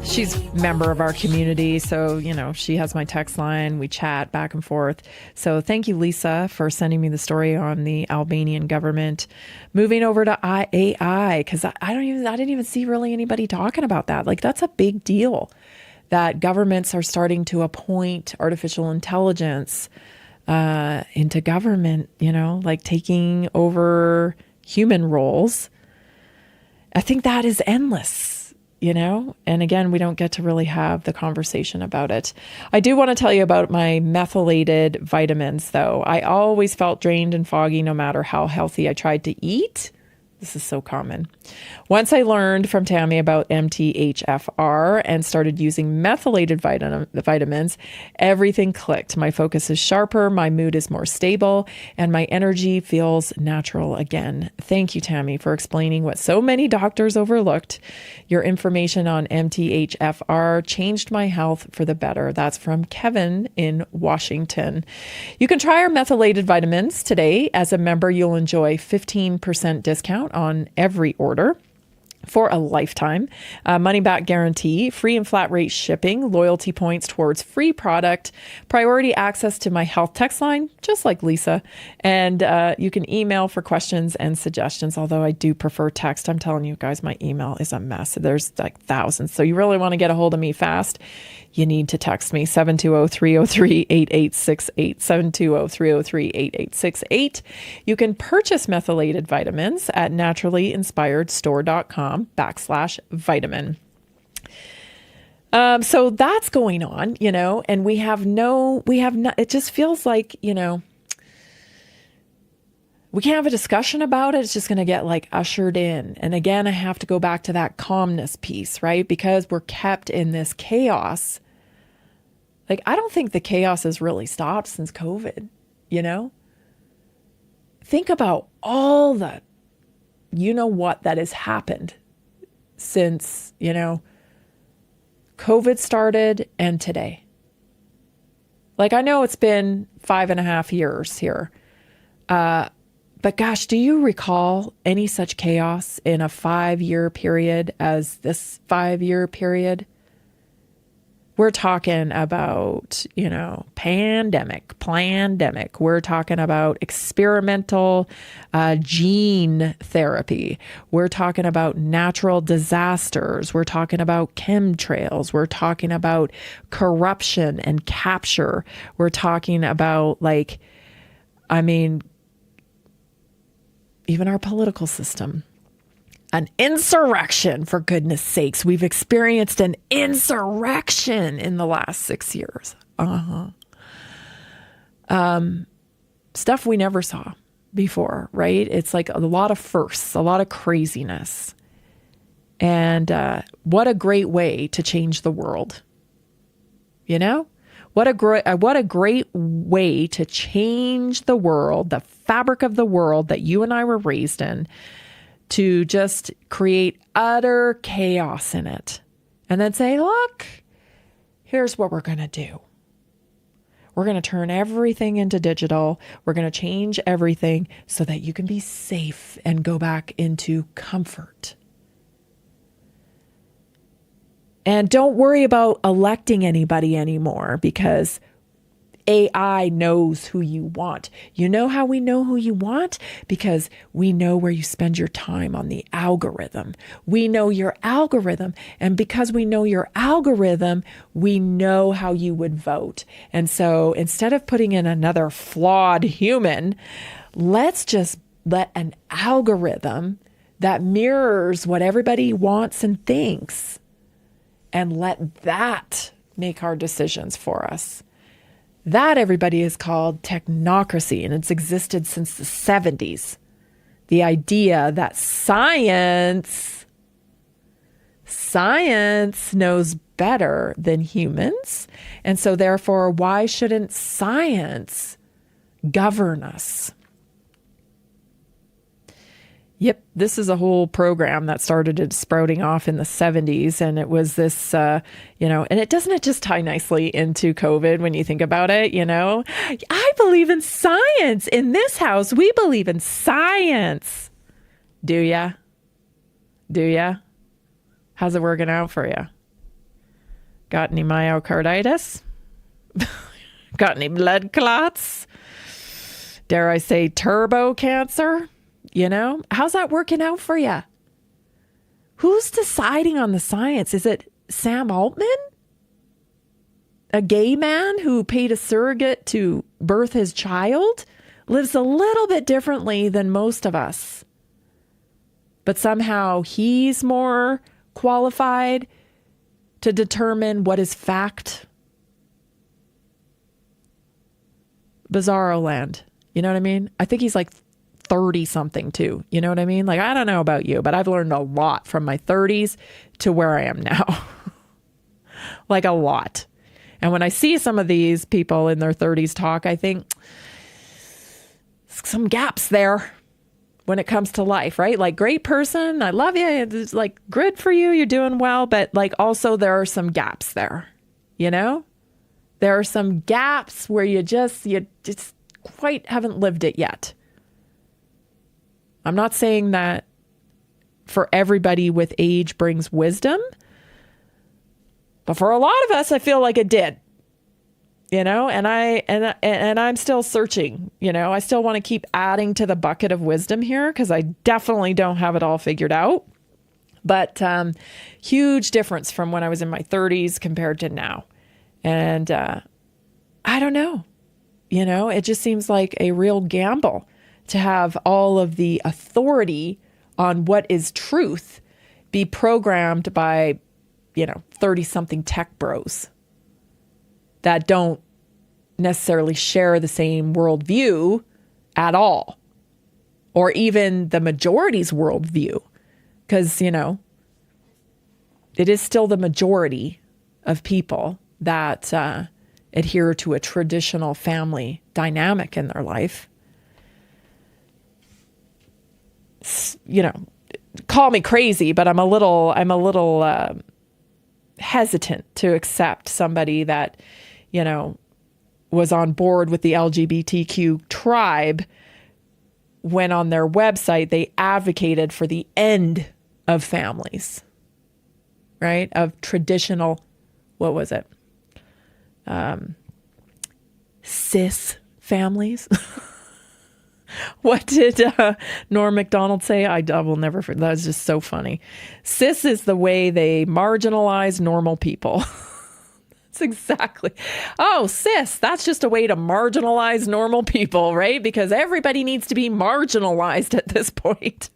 She's a member of our community, so, she has my text line. We chat back and forth. So thank you, Lisa, for sending me the story on the Albanian government moving over to AI, because I didn't even see really anybody talking about that. Like, that's a big deal that governments are starting to appoint artificial intelligence into government, like taking over human roles. I think that is endless, and again, we don't get to really have the conversation about it. I do want to tell you about my methylated vitamins, though. I always felt drained and foggy no matter how healthy I tried to eat. This is so common. Once I learned from Tammy about MTHFR and started using methylated vitamins, everything clicked. My focus is sharper, my mood is more stable, and my energy feels natural again. Thank you, Tammy, for explaining what so many doctors overlooked. Your information on MTHFR changed my health for the better. That's from Kevin in Washington. You can try our methylated vitamins today. As a member, you'll enjoy 15% discount on every order for a lifetime, money back guarantee, free and flat rate shipping, loyalty points towards free product, priority access to my health text line, just like Lisa. And you can email for questions and suggestions, although I do prefer text. I'm telling you guys, my email is a mess. There's like thousands. So you really want to get a hold of me fast, you need to text me 720-303-8868, 720-303-8868. You can purchase methylated vitamins at naturallyinspiredstore.com/vitamin. So that's going on, and it just feels like, we can't have a discussion about it. It's just going to get like ushered in. And again, I have to go back to that calmness piece, right? Because we're kept in this chaos. Like, I don't think the chaos has really stopped since COVID, Think about all the, what that has happened since, COVID started and today. Like, I know it's been 5.5 years here. But gosh, do you recall any such chaos in a 5-year period as this 5-year period? We're talking about, plandemic. We're talking about experimental gene therapy. We're talking about natural disasters. We're talking about chemtrails. We're talking about corruption and capture. We're talking about even our political system. An insurrection, for goodness sakes. We've experienced an insurrection in the last 6 years. Stuff we never saw before, right? It's like a lot of firsts, a lot of craziness. And what a great way to change the world. What a great way to change the world, the fabric of the world that you and I were raised in, to just create utter chaos in it. And then say, look, here's what we're going to do. We're going to turn everything into digital. We're going to change everything so that you can be safe and go back into comfort. And don't worry about electing anybody anymore, because AI knows who you want. You know how we know who you want? Because we know where you spend your time on the algorithm. We know your algorithm. And because we know your algorithm, we know how you would vote. And so instead of putting in another flawed human, let's just let an algorithm that mirrors what everybody wants and thinks, and let that make our decisions for us. That, everybody, is called technocracy, and it's existed since the 70s. The idea that science knows better than humans, and so therefore, why shouldn't science govern us? Yep, this is a whole program that started sprouting off in the 70s. And it was this, and it doesn't just tie nicely into COVID when you think about it, I believe in science. In this house, we believe in science. Do ya? How's it working out for you? Got any myocarditis? Got any blood clots? Dare I say turbo cancer? How's that working out for you? Who's deciding on the science? Is it Sam Altman? A gay man who paid a surrogate to birth his child? Lives a little bit differently than most of us. But somehow he's more qualified to determine what is fact. Bizarro land. You know what I mean? I think he's like 30 something too. You know what I mean? I don't know about you, but I've learned a lot from my 30s to where I am now. A lot. And when I see some of these people in their 30s talk, I think some gaps there when it comes to life, right? Great person. I love you. It's good for you. You're doing well. But also there are some gaps there, There are some gaps where you just quite haven't lived it yet. I'm not saying that for everybody with age brings wisdom, but for a lot of us, I feel like it did, and I'm still searching, I still want to keep adding to the bucket of wisdom here, because I definitely don't have it all figured out, but huge difference from when I was in my 30s compared to now. And I don't know, it just seems like a real gamble to have all of the authority on what is truth be programmed by, 30-something tech bros that don't necessarily share the same worldview at all, or even the majority's worldview, because, it is still the majority of people that adhere to a traditional family dynamic in their life. Call me crazy, but I'm a little hesitant to accept somebody that, was on board with the LGBTQ tribe when on their website they advocated for the end of families, right? Of traditional, what was it? cis families. What did Norm Macdonald say? I will never forget. That was just so funny. Cis is the way they marginalize normal people. That's exactly. Oh, cis, that's just a way to marginalize normal people, right? Because everybody needs to be marginalized at this point.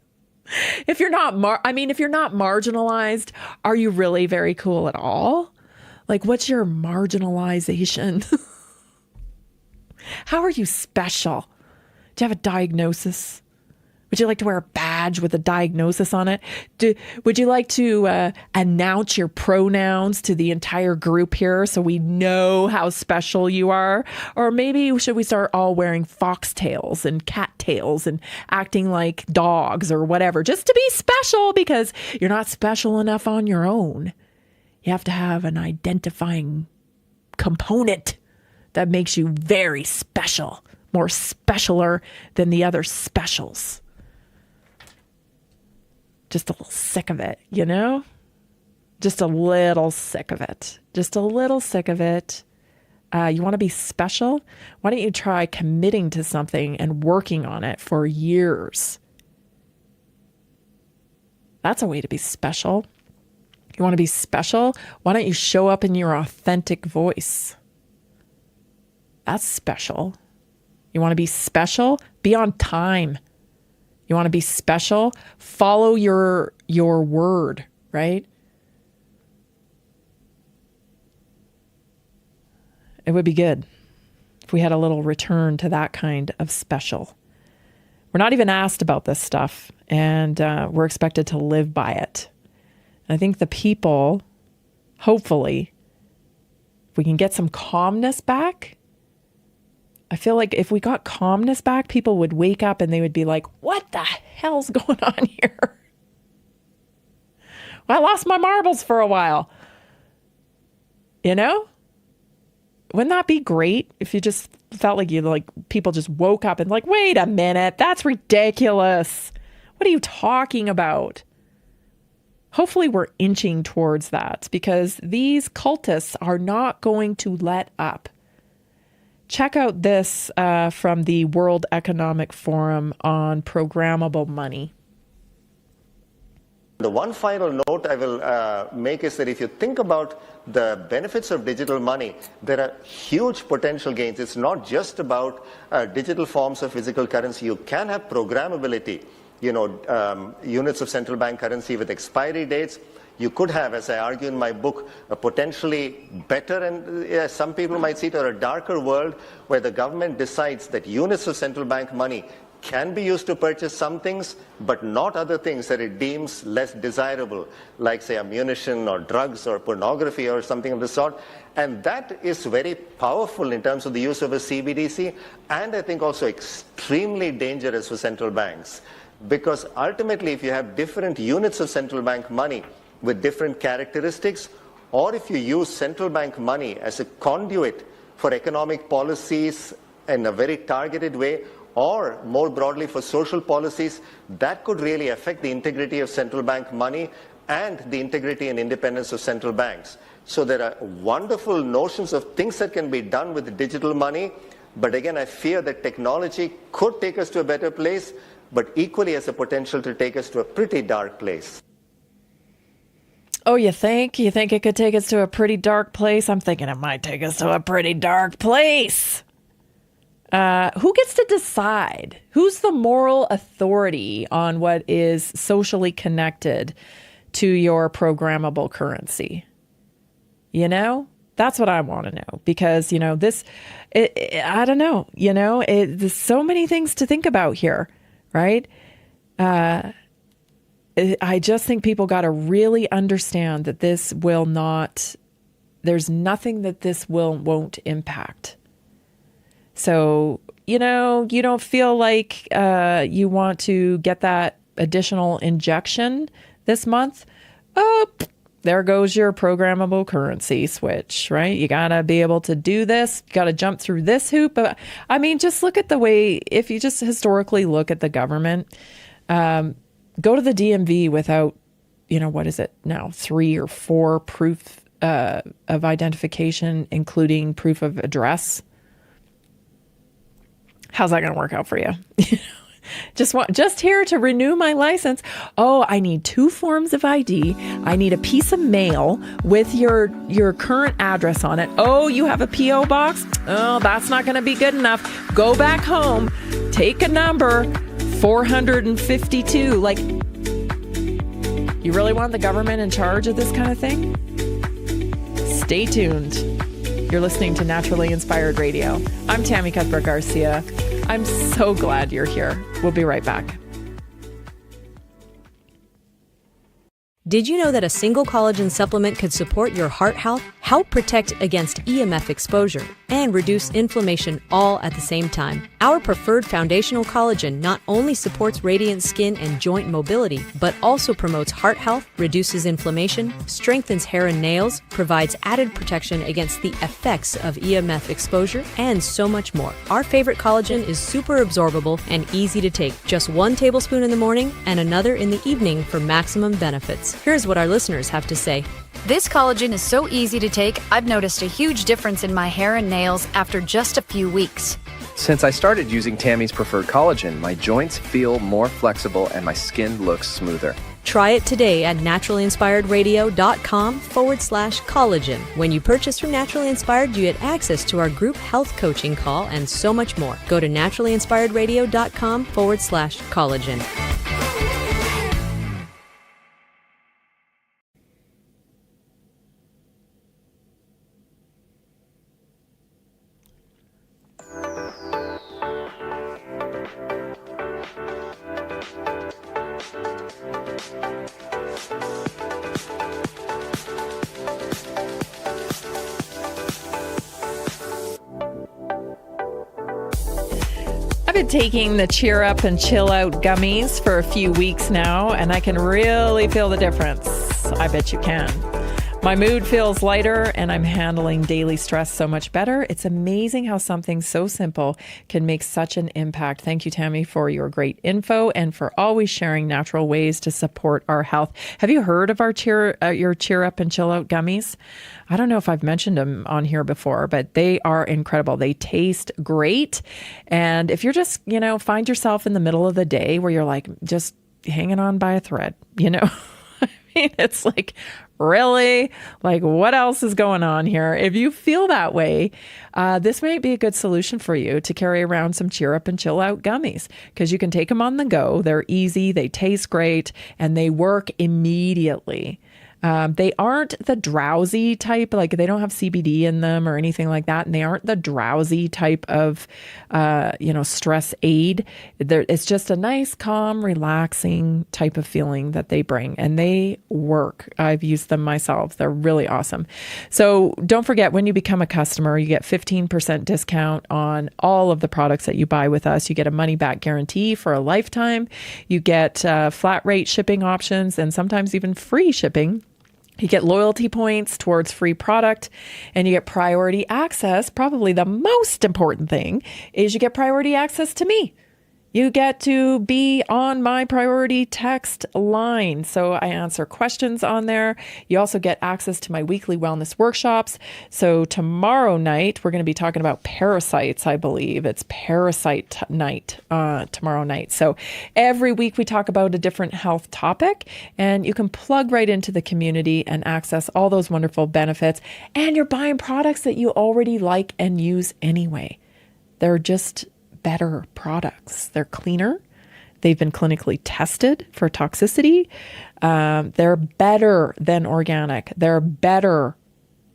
If you're not, if you're not marginalized, are you really very cool at all? Like, what's your marginalization? How are you special? Do you have a diagnosis? Would you like to wear a badge with a diagnosis on it? Would you like to announce your pronouns to the entire group here so we know how special you are? Or maybe should we start all wearing foxtails and cattails and acting like dogs or whatever, just to be special, because you're not special enough on your own. You have to have an identifying component that makes you very special, more specialer than the other specials. Just a little sick of it, you know? Just a little sick of it. Just a little sick of it. You want to be special? Why don't you try committing to something and working on it for years? That's a way to be special. You want to be special? Why don't you show up in your authentic voice? That's special. You want to be special? Be on time. You want to be special? Follow your word, right? It would be good if we had a little return to that kind of special. We're not even asked about this stuff, and we're expected to live by it. And I think the people, hopefully, if we can get some calmness back, I feel like if we got calmness back, people would wake up and they would be like, what the hell's going on here? Well, I lost my marbles for a while. You know? Wouldn't that be great if you just felt like people just woke up and like, wait a minute, that's ridiculous. What are you talking about? Hopefully we're inching towards that, because these cultists are not going to let up. Check out this from the World Economic Forum on programmable money. The one final note I will make is that if you think about the benefits of digital money, there are huge potential gains. It's not just about digital forms of physical currency. You can have programmability, units of central bank currency with expiry dates. You could have, as I argue in my book, a potentially better and some people might see it, or a darker world where the government decides that units of central bank money can be used to purchase some things, but not other things that it deems less desirable, like, say, ammunition or drugs or pornography or something of the sort. And that is very powerful in terms of the use of a CBDC, and I think also extremely dangerous for central banks. Because ultimately, if you have different units of central bank money with different characteristics, or if you use central bank money as a conduit for economic policies in a very targeted way, or more broadly for social policies, that could really affect the integrity of central bank money and the integrity and independence of central banks. So there are wonderful notions of things that can be done with digital money, but again, I fear that technology could take us to a better place, but equally has the potential to take us to a pretty dark place. Oh, you think? You think it could take us to a pretty dark place? I'm thinking it might take us to a pretty dark place. Who gets to decide? Who's the moral authority on what is socially connected to your programmable currency? You know? That's what I want to know, because, I don't know, there's so many things to think about here, right? I just think people got to really understand that this will not, there's nothing that this won't impact. So, you don't feel like you want to get that additional injection this month. Oh, there goes your programmable currency switch, right? You got to be able to do this. You got to jump through this hoop. But just look at the way, if you just historically look at the government, go to the DMV without, what is it now, 3 or 4 proof of identification, including proof of address. How's that going to work out for you? Just here to renew my license. Oh, I need 2 forms of ID. I need a piece of mail with your current address on it. Oh, you have a P.O. box? Oh, that's not going to be good enough. Go back home. Take a number. 452. Like, you really want the government in charge of this kind of thing? Stay tuned. You're listening to Naturally Inspired Radio. I'm Tammy Cuthbert Garcia. I'm so glad you're here. We'll be right back. Did you know that a single collagen supplement could support your heart health, help protect against EMF exposure, and reduce inflammation all at the same time? Our preferred foundational collagen not only supports radiant skin and joint mobility, but also promotes heart health, reduces inflammation, strengthens hair and nails, provides added protection against the effects of EMF exposure, and so much more. Our favorite collagen is super absorbable and easy to take. Just 1 tablespoon in the morning and another in the evening for maximum benefits. Here's what our listeners have to say. This collagen is so easy to take, I've noticed a huge difference in my hair and nails after just a few weeks. Since I started using Tammy's preferred collagen, my joints feel more flexible and my skin looks smoother. Try it today at naturalinspiredradio.com/collagen. When you purchase from Naturally Inspired, you get access to our group health coaching call and so much more. Go to naturalinspiredradio.com/collagen. I've been taking the Cheer Up and Chill Out gummies for a few weeks now, and I can really feel the difference. I bet you can. My mood feels lighter, and I'm handling daily stress so much better. It's amazing how something so simple can make such an impact. Thank you, Tammy, for your great info and for always sharing natural ways to support our health. Have you heard of our your Cheer Up and Chill Out gummies? I don't know if I've mentioned them on here before, but they are incredible. They taste great. And if you're just, find yourself in the middle of the day where you're like just hanging on by a thread, I mean, it's like, really? Like, what else is going on here? If you feel that way, this might be a good solution for you to carry around some Cheer Up and Chill Out gummies because you can take them on the go. They're easy, they taste great, and they work immediately. They aren't the drowsy type, like they don't have CBD in them or anything like that. And they aren't the drowsy type of, stress aid. It's just a nice, calm, relaxing type of feeling that they bring, and they work. I've used them myself. They're really awesome. So don't forget, when you become a customer, you get 15% discount on all of the products that you buy with us. You get a money back guarantee for a lifetime. You get flat rate shipping options and sometimes even free shipping. You get loyalty points towards free product, and you get priority access. Probably the most important thing is you get priority access to me. You get to be on my priority text line. So I answer questions on there. You also get access to my weekly wellness workshops. So tomorrow night, we're going to be talking about parasites, I believe. It's parasite night tomorrow night. So every week we talk about a different health topic, and you can plug right into the community and access all those wonderful benefits. And you're buying products that you already like and use anyway. They're just better products. They're cleaner. They've been clinically tested for toxicity. They're better than organic. They're better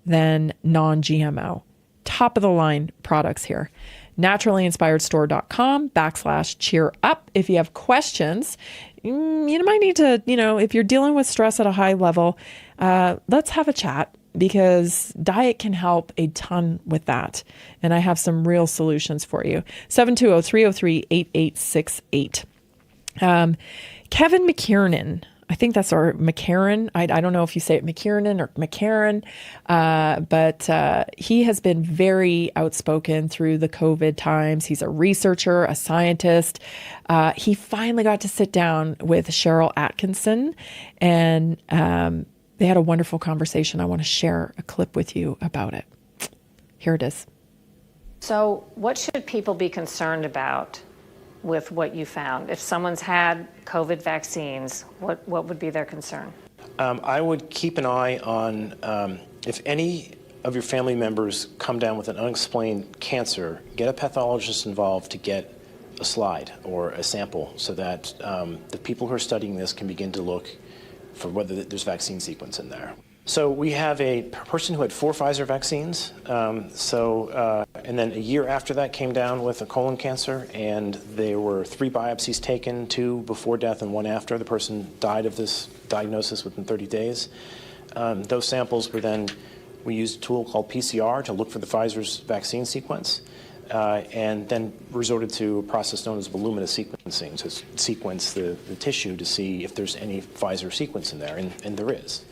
than non-GMO. Top of the line products here. Naturalinspiredstore.com/cheer up. If you have questions, you might need to, if you're dealing with stress at a high level, let's have a chat, because diet can help a ton with that. And I have some real solutions for you. 720-303-8868. Kevin McKiernan, I think that's our McCarran. I don't know if you say it McKiernan or McCarran, but he has been very outspoken through the COVID times. He's a researcher, a scientist. He finally got to sit down with Cheryl Atkinson, and They had a wonderful conversation. I want to share a clip with you about it. Here it is. So what should people be concerned about with what you found? If someone's had COVID vaccines, what would be their concern? I would keep an eye on if any of your family members come down with an unexplained cancer, get a pathologist involved to get a slide or a sample so that the people who are studying this can begin to look for whether there's vaccine sequence in there. So we have a person who had 4 Pfizer vaccines, and then a year after that came down with a colon cancer, and there were 3 biopsies taken, 2 before death and 1 after. The person died of this diagnosis within 30 days. Those samples were then, we used a tool called PCR to look for the Pfizer's vaccine sequence, and then resorted to a process known as voluminous sequencing, to sequence the tissue to see if there's any Pfizer sequence in there, and there is.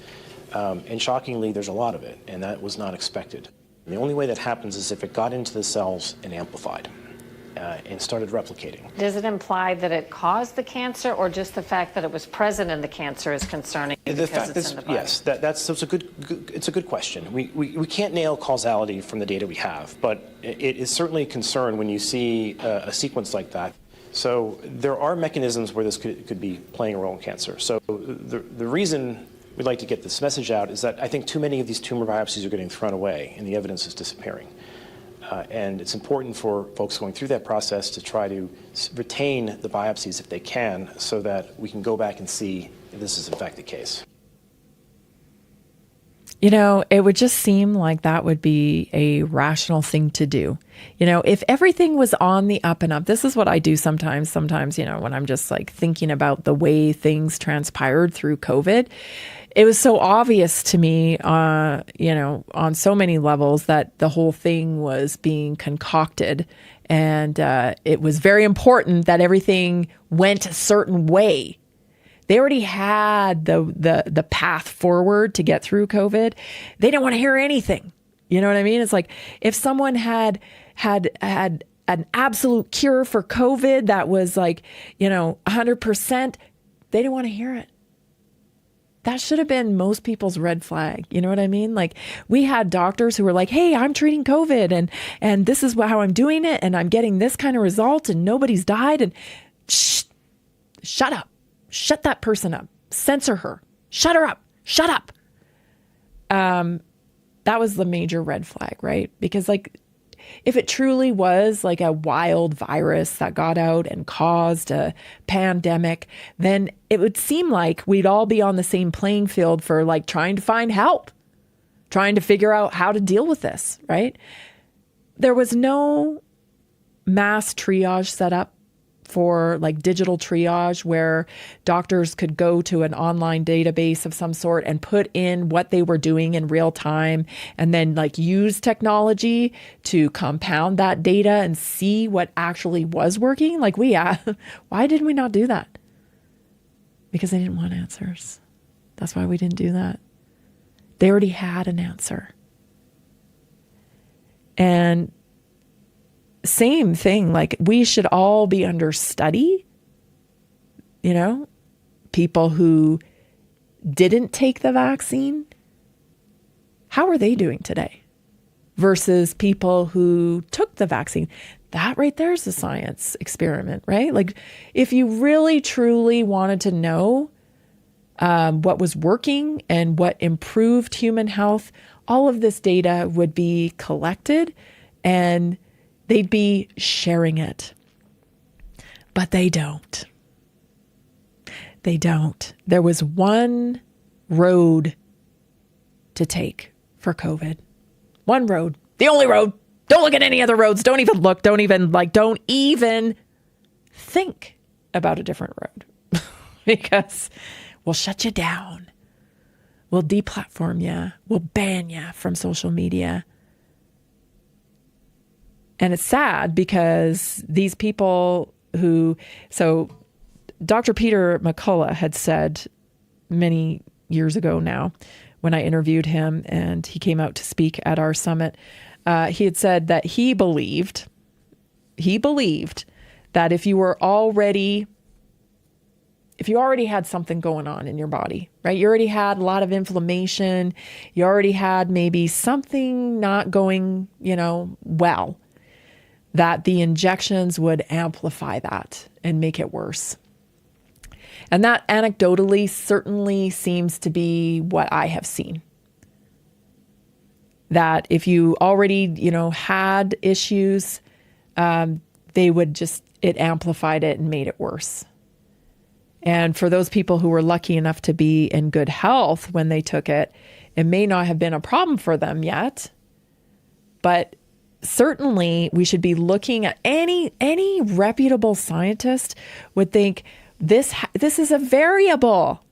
And shockingly, there's a lot of it, and that was not expected. And the only way that happens is if it got into the cells and amplified and started replicating. Does it imply that it caused the cancer, or just the fact that it was present in the cancer is concerning because it's in the body? Yes, that's it's a good question. We can't nail causality from the data we have, but it is certainly a concern when you see a sequence like that. So there are mechanisms where this could be playing a role in cancer. So the reason we'd like to get this message out is that I think too many of these tumor biopsies are getting thrown away and the evidence is disappearing. And it's important for folks going through that process to try to retain the biopsies if they can, so that we can go back and see if this is in fact the case. You know, it would just seem like that would be a rational thing to do. You know, if everything was on the up and up, this is what I do sometimes, you know, when I'm just like thinking about the way things transpired through COVID. It was so obvious to me, you know, on so many levels that the whole thing was being concocted. And it was very important that everything went a certain way. They already had the path forward to get through COVID. They didn't want to hear anything. You know what I mean? It's like if someone had an absolute cure for COVID that was like, you know, 100%, they didn't want to hear it. That should have been most people's red flag. You know what I mean? Like we had doctors who were like, hey, I'm treating COVID and this is how I'm doing it. And I'm getting this kind of result and nobody's died. And shut up. Shut that person up. Censor her. Shut her up. Shut up. That was the major red flag, right? Because like, if it truly was like a wild virus that got out and caused a pandemic, then it would seem like we'd all be on the same playing field for like trying to find help, trying to figure out how to deal with this, right? There was no mass triage set up for like digital triage where doctors could go to an online database of some sort and put in what they were doing in real time and then like use technology to compound that data and see what actually was working. Like why did we not do that? Because they didn't want answers. That's why we didn't do that. They already had an answer. And same thing, like we should all be under study, you know, people who didn't take the vaccine. How are they doing today versus people who took the vaccine? That right there is a science experiment, right? Like if you really truly wanted to know what was working and what improved human health, all of this data would be collected and they'd be sharing it. But they don't. They don't. There was one road to take for COVID. One road. The only road. Don't look at any other roads. Don't even look. Don't even think about a different road. Because we'll shut you down. We'll deplatform you. We'll ban you from social media. And it's sad because these people so Dr. Peter McCullough had said many years ago now when I interviewed him and he came out to speak at our summit, he had said that he believed that if you were already if you already had something going on in your body, right? You already had a lot of inflammation. You already had maybe something not going, well, that the injections would amplify that and make it worse. And that anecdotally certainly seems to be what I have seen. That if you already, had issues, they would it amplified it and made it worse. And for those people who were lucky enough to be in good health when they took it, it may not have been a problem for them yet, but certainly we should be looking at any reputable scientist would think this is a variable.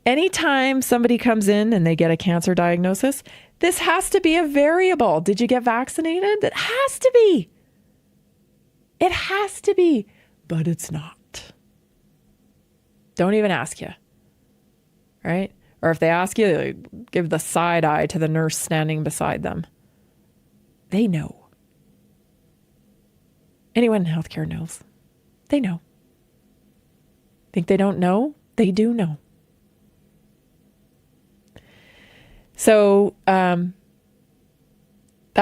Anytime somebody comes in and they get a cancer diagnosis, this has to be a variable. Did you get vaccinated? It has to be. It has to be, but it's not. Don't even ask you, right? Or if they ask you, they give the side eye to the nurse standing beside them. They know. Anyone in healthcare knows. They know. Think they don't know? They do know. So that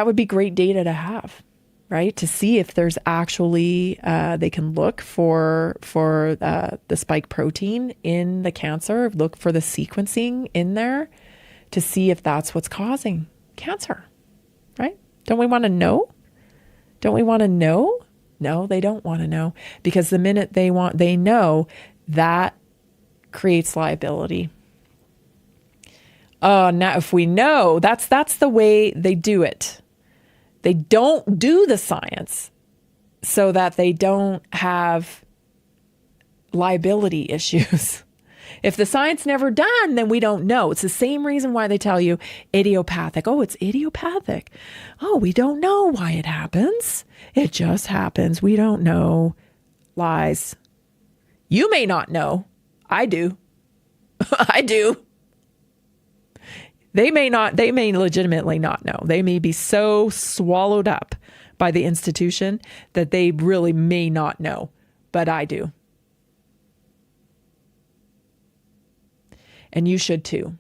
would be great data to have, right? To see if there's actually, they can look for the spike protein in the cancer, look for the sequencing in there to see if that's what's causing cancer, right? Don't we want to know? Don't we want to know? No, they don't want to know, because the minute they know, that creates liability. Now if we know, that's the way they do it. They don't do the science so that they don't have liability issues. If the science never done, then we don't know. It's the same reason why they tell you idiopathic. Oh, it's idiopathic. Oh, we don't know why it happens. It just happens. We don't know. Lies. You may not know. I do. I do. They may legitimately not know. They may be so swallowed up by the institution that they really may not know, but I do. And you should too.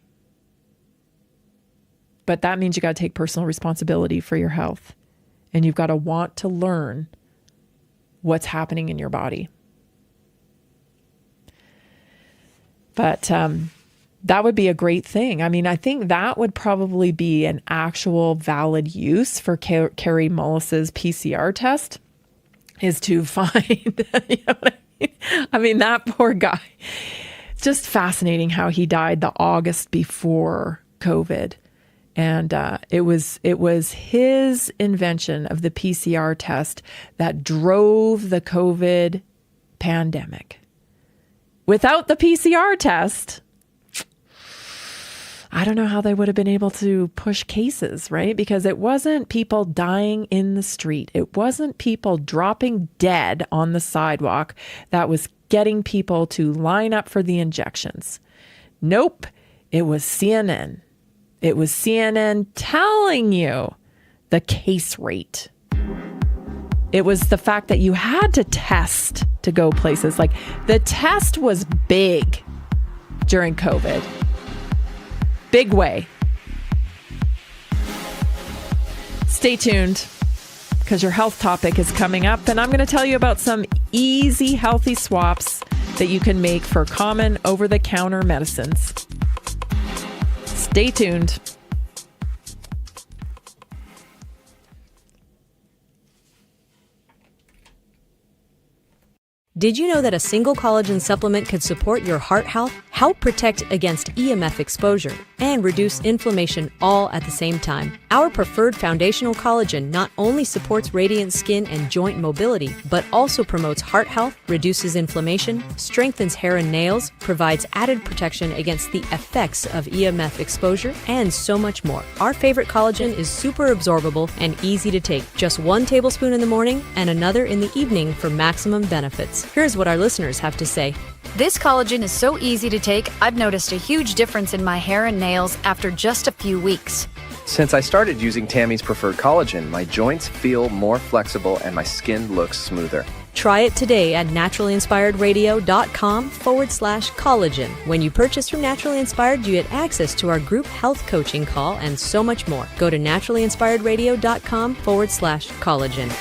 But that means you got to take personal responsibility for your health. And you've got to want to learn what's happening in your body. But that would be a great thing. I mean, I think that would probably be an actual valid use for Carrie Mullis's PCR test, is to find, I mean, that poor guy. It's just fascinating how he died the August before COVID. And it was his invention of the PCR test that drove the COVID pandemic. Without the PCR test, I don't know how they would have been able to push cases, right? Because it wasn't people dying in the street. It wasn't people dropping dead on the sidewalk that was getting people to line up for the injections. Nope. It was CNN. It was CNN telling you the case rate. It was the fact that you had to test to go places. Like, the test was big during COVID. Big way. Stay tuned, because your health topic is coming up, and I'm going to tell you about some easy, healthy swaps that you can make for common over-the-counter medicines. Stay tuned. Did you know that a single collagen supplement could support your heart health, help protect against EMF exposure, and reduce inflammation all at the same time? Our preferred foundational collagen not only supports radiant skin and joint mobility, but also promotes heart health, reduces inflammation, strengthens hair and nails, provides added protection against the effects of EMF exposure, and so much more. Our favorite collagen is super absorbable and easy to take. Just 1 tablespoon in the morning and another in the evening for maximum benefits. Here's what our listeners have to say. This collagen is so easy to take, I've noticed a huge difference in my hair and nails after just a few weeks. Since I started using Tammy's preferred collagen, my joints feel more flexible and my skin looks smoother. Try it today at naturallyinspiredradio.com/collagen. When you purchase from Naturally Inspired, you get access to our group health coaching call and so much more. Go to naturallyinspiredradio.com/collagen.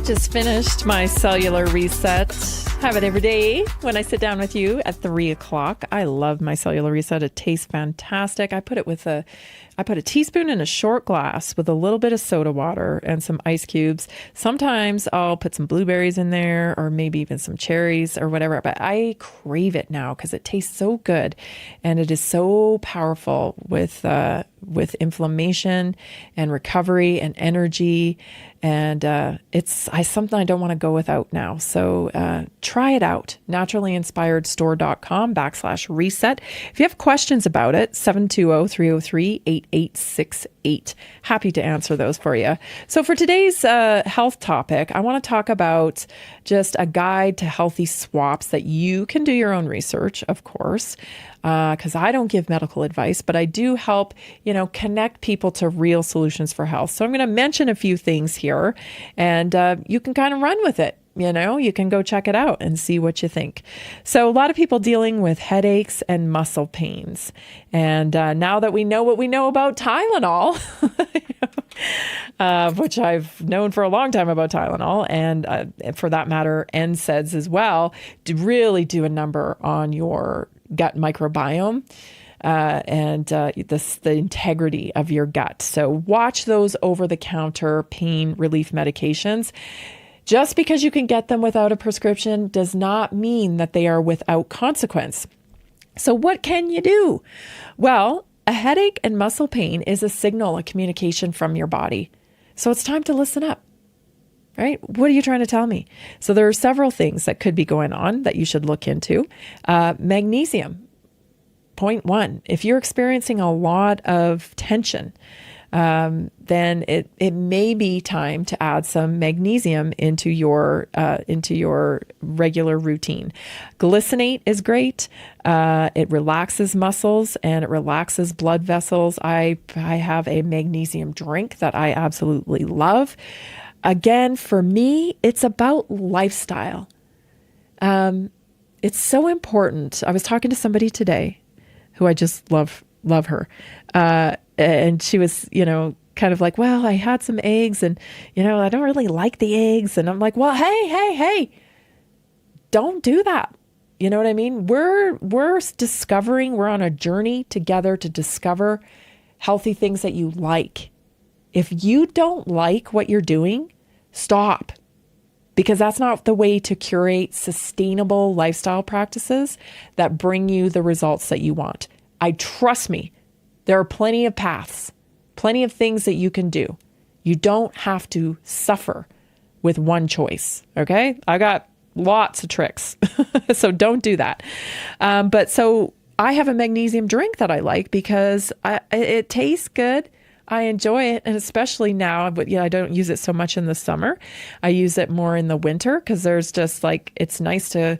Just finished my cellular reset. Have it every day when I sit down with you at 3 o'clock. I love my cellular reset. It tastes fantastic. I put a teaspoon in a short glass with a little bit of soda water and some ice cubes. Sometimes I'll put some blueberries in there or maybe even some cherries or whatever. But I crave it now because it tastes so good and it is so powerful with inflammation and recovery and energy. And something I don't want to go without now. So try it out. Naturallyinspiredstore.com/reset. If you have questions about it, 720-303-8868. Happy to answer those for you. So for today's health topic, I want to talk about just a guide to healthy swaps that you can do your own research, of course, because I don't give medical advice, but I do help, connect people to real solutions for health. So I'm going to mention a few things here and you can kind of run with it. You can go check it out and see what you think. So a lot of people dealing with headaches and muscle pains. And now that we know what we know about Tylenol, which I've known for a long time about Tylenol, and for that matter, NSAIDs as well, to really do a number on your gut microbiome. And the integrity of your gut. So watch those over-the-counter pain relief medications. Just because you can get them without a prescription does not mean that they are without consequence. So what can you do? Well, a headache and muscle pain is a signal, a communication from your body. So it's time to listen up. Right? What are you trying to tell me? So there are several things that could be going on that you should look into. Magnesium. Point 1, if you're experiencing a lot of tension, then it may be time to add some magnesium into your regular routine. Glycinate is great. It relaxes muscles and it relaxes blood vessels. I have a magnesium drink that I absolutely love. Again, for me, it's about lifestyle. It's so important. I was talking to somebody today who I just love her. And she was, kind of like, well, I had some eggs and, I don't really like the eggs. And I'm like, well, hey, don't do that. You know what I mean? We're discovering, we're on a journey together to discover healthy things that you like. If you don't like what you're doing, stop. Because that's not the way to curate sustainable lifestyle practices that bring you the results that you want. Trust me, there are plenty of paths, plenty of things that you can do. You don't have to suffer with one choice. Okay. I got lots of tricks. So don't do that. But so I have a magnesium drink that I like because it tastes good. I enjoy it. And especially now, but I don't use it so much in the summer. I use it more in the winter because there's just it's nice to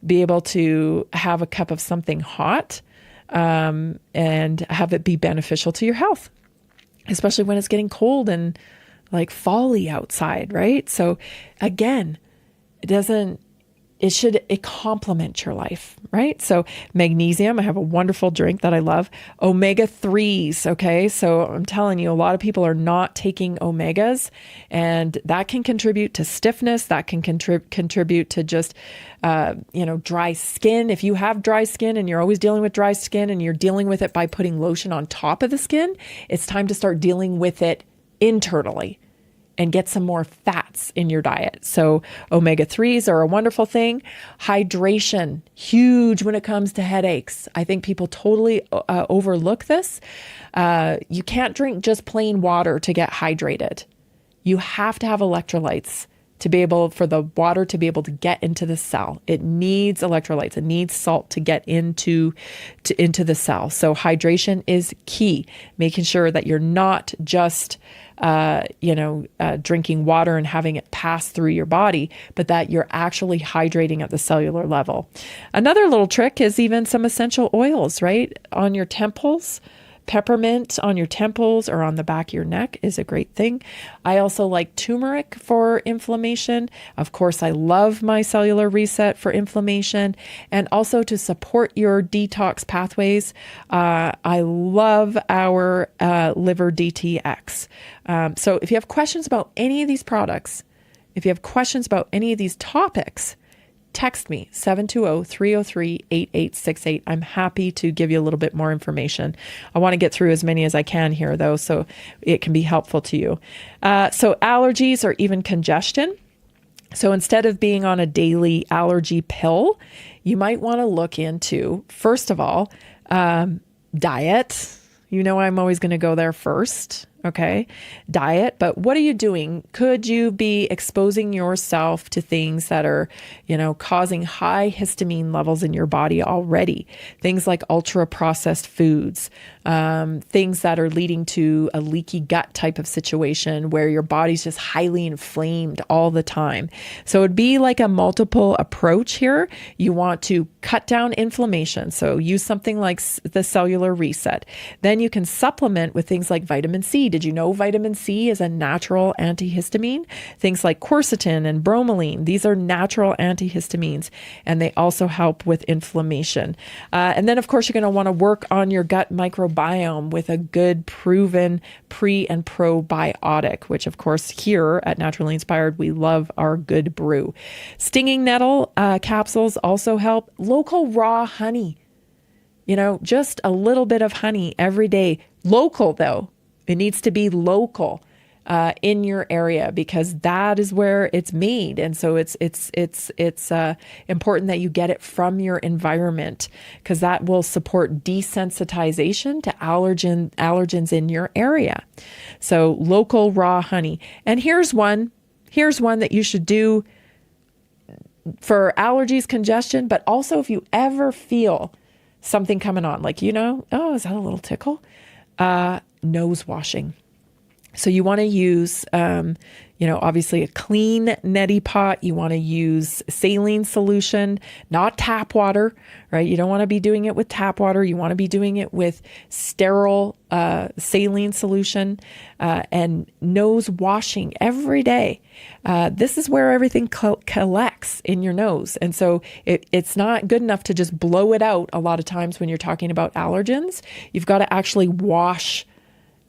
be able to have a cup of something hot and have it be beneficial to your health, especially when it's getting cold and fall-y outside, right? So again, it complements your life, right? So magnesium, I have a wonderful drink that I love. Omega-3s, okay? So I'm telling you, a lot of people are not taking omegas, and that can contribute to stiffness. That can contribute to just, dry skin. If you have dry skin and you're always dealing with dry skin and you're dealing with it by putting lotion on top of the skin, it's time to start dealing with it internally and get some more fats in your diet. So omega-3s are a wonderful thing. Hydration, huge when it comes to headaches. I think people totally overlook this. You can't drink just plain water to get hydrated. You have to have electrolytes to be able, for the water to be able to get into the cell. It needs electrolytes. It needs salt to get into the cell. So hydration is key, making sure that you're not just drinking water and having it pass through your body, but that you're actually hydrating at the cellular level. Another little trick is even some essential oils, right? On your temples. Peppermint on your temples or on the back of your neck is a great thing. I also like turmeric for inflammation. Of course, I love my cellular reset for inflammation and also to support your detox pathways. I love our liver DTX. So if you have questions about any of these products, if you have questions about any of these topics, text me 720-303-8868. I'm happy to give you a little bit more information. I want to get through as many as I can here though, so it can be helpful to you. So allergies or even congestion. So instead of being on a daily allergy pill, you might want to look into, first of all, diet. You know, I'm always going to go there first. Okay. Diet. But what are you doing? Could you be exposing yourself to things that are, causing high histamine levels in your body already? Things like ultra processed foods, things that are leading to a leaky gut type of situation where your body's just highly inflamed all the time. So it'd be like a multiple approach here. You want to cut down inflammation. So use something like the cellular reset. Then you can supplement with things like vitamin C. Did you know vitamin C is a natural antihistamine? Things like quercetin and bromelain, these are natural antihistamines, and they also help with inflammation. And then, of course, you're going to want to work on your gut microbiome with a good proven pre and probiotic, which, of course, here at Naturally Inspired, we love our good brew. Stinging nettle capsules also help. Local raw honey, just a little bit of honey every day. Local, though. It needs to be local in your area because that is where it's made, and so it's important that you get it from your environment because that will support desensitization to allergens in your area. So local raw honey, and here's one that you should do for allergies, congestion, but also if you ever feel something coming on, like oh, is that a little tickle? Nose washing. So you want to use, obviously a clean neti pot. You want to use saline solution, not tap water, right? You don't want to be doing it with tap water. You want to be doing it with sterile saline solution and nose washing every day. This is where everything collects in your nose. And so it's not good enough to just blow it out a lot of times when you're talking about allergens. You've got to actually wash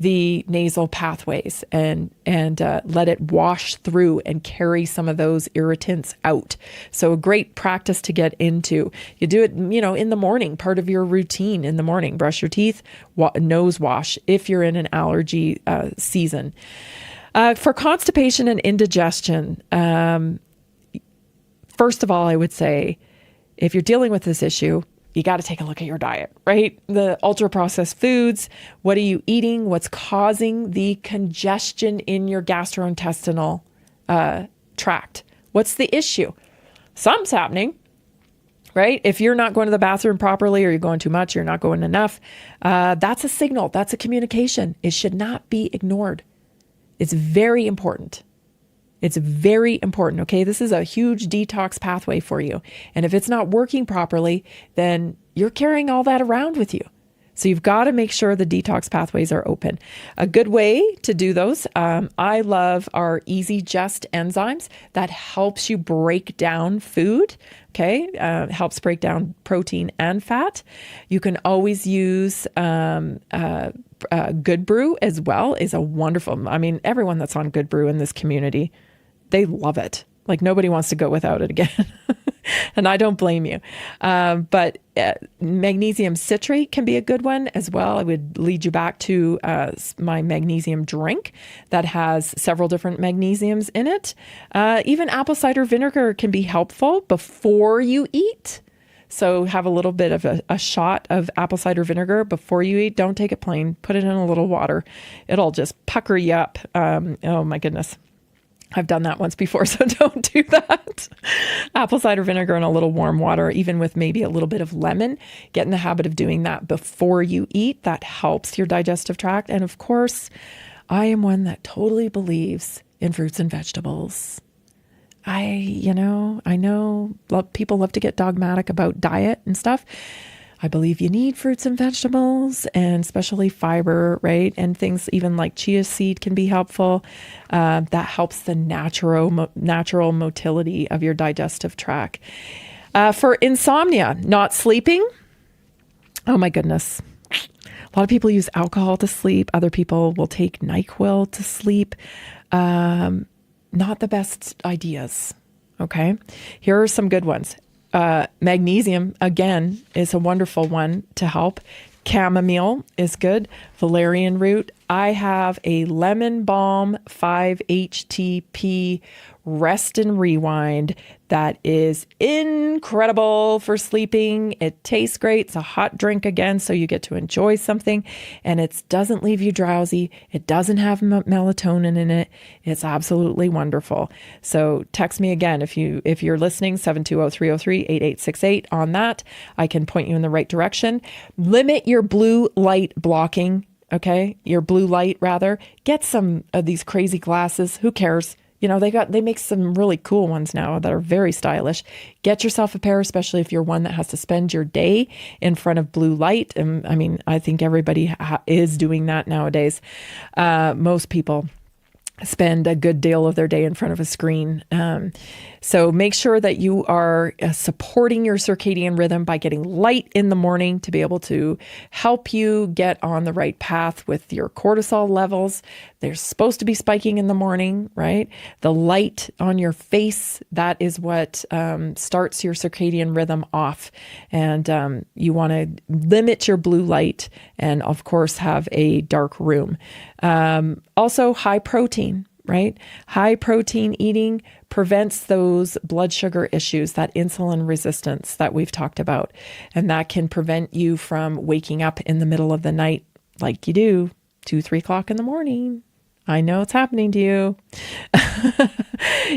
the nasal pathways and let it wash through and carry some of those irritants out. So a great practice to get into. You do it, in the morning, part of your routine in the morning. Brush your teeth, nose wash if you're in an allergy season. For constipation and indigestion, first of all, I would say if you're dealing with this issue, you got to take a look at your diet, right? The ultra processed foods, what are you eating? What's causing the congestion in your gastrointestinal tract? What's the issue? Something's happening, right? If you're not going to the bathroom properly or you're going too much, you're not going enough, that's a signal. That's a communication. It should not be ignored. It's very important. It's very important, okay? This is a huge detox pathway for you. And if it's not working properly, then you're carrying all that around with you. So you've got to make sure the detox pathways are open. A good way to do those, I love our Easy Just enzymes that helps you break down food, okay? Helps break down protein and fat. You can always use Good Brew as well is a wonderful, everyone that's on Good Brew in this community, they love it. Like nobody wants to go without it again. And I don't blame you. But magnesium citrate can be a good one as well. I would lead you back to my magnesium drink that has several different magnesiums in it. Even apple cider vinegar can be helpful before you eat. So have a little bit of a shot of apple cider vinegar before you eat. Don't take it plain. Put it in a little water. It'll just pucker you up. Oh my goodness. I've done that once before, so don't do that. Apple cider vinegar and a little warm water, even with maybe a little bit of lemon. Get in the habit of doing that before you eat. That helps your digestive tract. And of course, I am one that totally believes in fruits and vegetables. I know people love to get dogmatic about diet and stuff. I believe you need fruits and vegetables, and especially fiber, right? And things even like chia seed can be helpful. That helps the natural motility of your digestive tract. For insomnia, not sleeping, oh my goodness. A lot of people use alcohol to sleep. Other people will take NyQuil to sleep. Not the best ideas. Okay. Here are some good ones. Magnesium, again, is a wonderful one to help. Chamomile is good. Valerian root. I have a lemon balm 5-HTP rest and rewind that is incredible for sleeping. It tastes great. It's a hot drink again, so you get to enjoy something, and it doesn't leave you drowsy. It doesn't have melatonin in it. It's absolutely wonderful. So text me again if you're listening, 720-303-8868 on that. I can point you in the right direction. Limit your blue light blocking. Okay, your blue light rather. Get some of these crazy glasses. Who cares? They make some really cool ones now that are very stylish. Get yourself a pair, especially if you're one that has to spend your day in front of blue light. And I mean, I think everybody is doing that nowadays. Most people spend a good deal of their day in front of a screen. So make sure that you are supporting your circadian rhythm by getting light in the morning to be able to help you get on the right path with your cortisol levels. They're supposed to be spiking in the morning, right? The light on your face, that is what starts your circadian rhythm off. And you want to limit your blue light and, of course, have a dark room. Also, high protein. Right? High protein eating prevents those blood sugar issues, that insulin resistance that we've talked about. And that can prevent you from waking up in the middle of the night like you do, 2-3 o'clock in the morning. I know it's happening to you.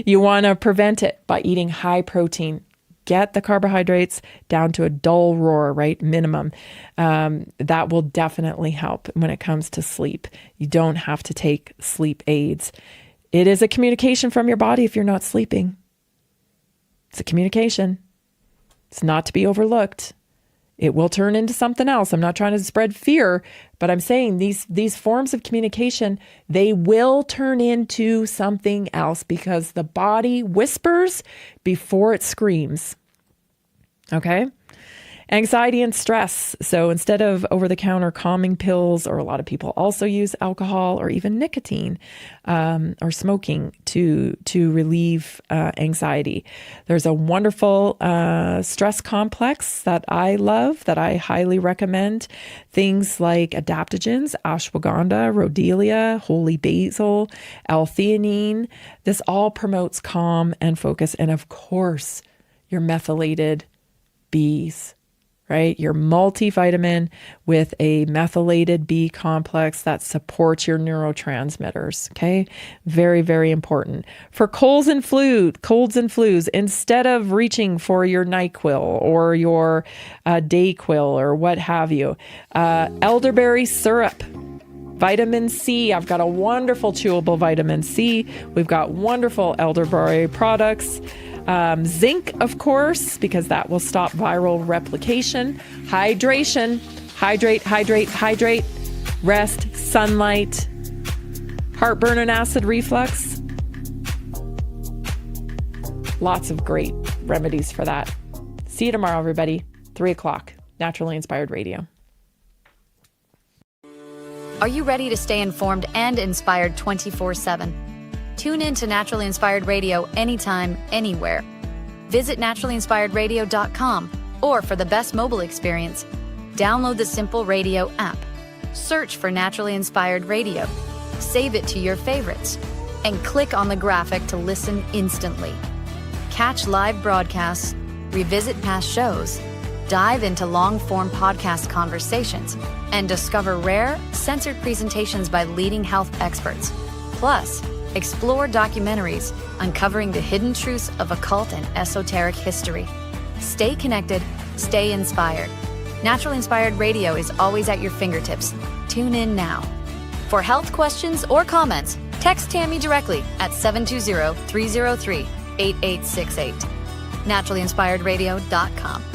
You want to prevent it by eating high protein. Get the carbohydrates down to a dull roar, right? Minimum. That will definitely help when it comes to sleep. You don't have to take sleep aids. It is a communication from your body if you're not sleeping. It's a communication. It's not to be overlooked. It will turn into something else. I'm not trying to spread fear, but I'm saying these forms of communication, they will turn into something else because the body whispers before it screams. Okay? Anxiety and stress. So instead of over-the-counter calming pills, or a lot of people also use alcohol or even nicotine or smoking to relieve anxiety. There's a wonderful stress complex that I love, that I highly recommend. Things like adaptogens, ashwagandha, rhodelia, holy basil, L-theanine. This all promotes calm and focus. And of course, your methylated Bs. Right? Your multivitamin with a methylated B complex that supports your neurotransmitters. Okay. Very, very important. For colds and flus, instead of reaching for your NyQuil or your Dayquil or what have you, elderberry syrup, vitamin C. I've got a wonderful chewable vitamin C. We've got wonderful elderberry products. Zinc, of course, because that will stop viral replication. Hydration, hydrate, rest, sunlight, heartburn and acid reflux. Lots of great remedies for that. See you tomorrow, everybody. 3 o'clock, Naturally Inspired Radio. Are you ready to stay informed and inspired 24/7? Tune in to Naturally Inspired Radio anytime, anywhere. Visit naturallyinspiredradio.com, or for the best mobile experience, download the Simple Radio app. Search for Naturally Inspired Radio, save it to your favorites, and click on the graphic to listen instantly. Catch live broadcasts, revisit past shows, dive into long-form podcast conversations, and discover rare, censored presentations by leading health experts. Plus, Explore documentaries uncovering the hidden truths of occult and esoteric history. Stay connected, stay inspired. Naturally Inspired Radio is always at your fingertips. Tune in now. For health questions or comments, text Tammy directly at 720-303-8868. NaturallyInspiredRadio.com.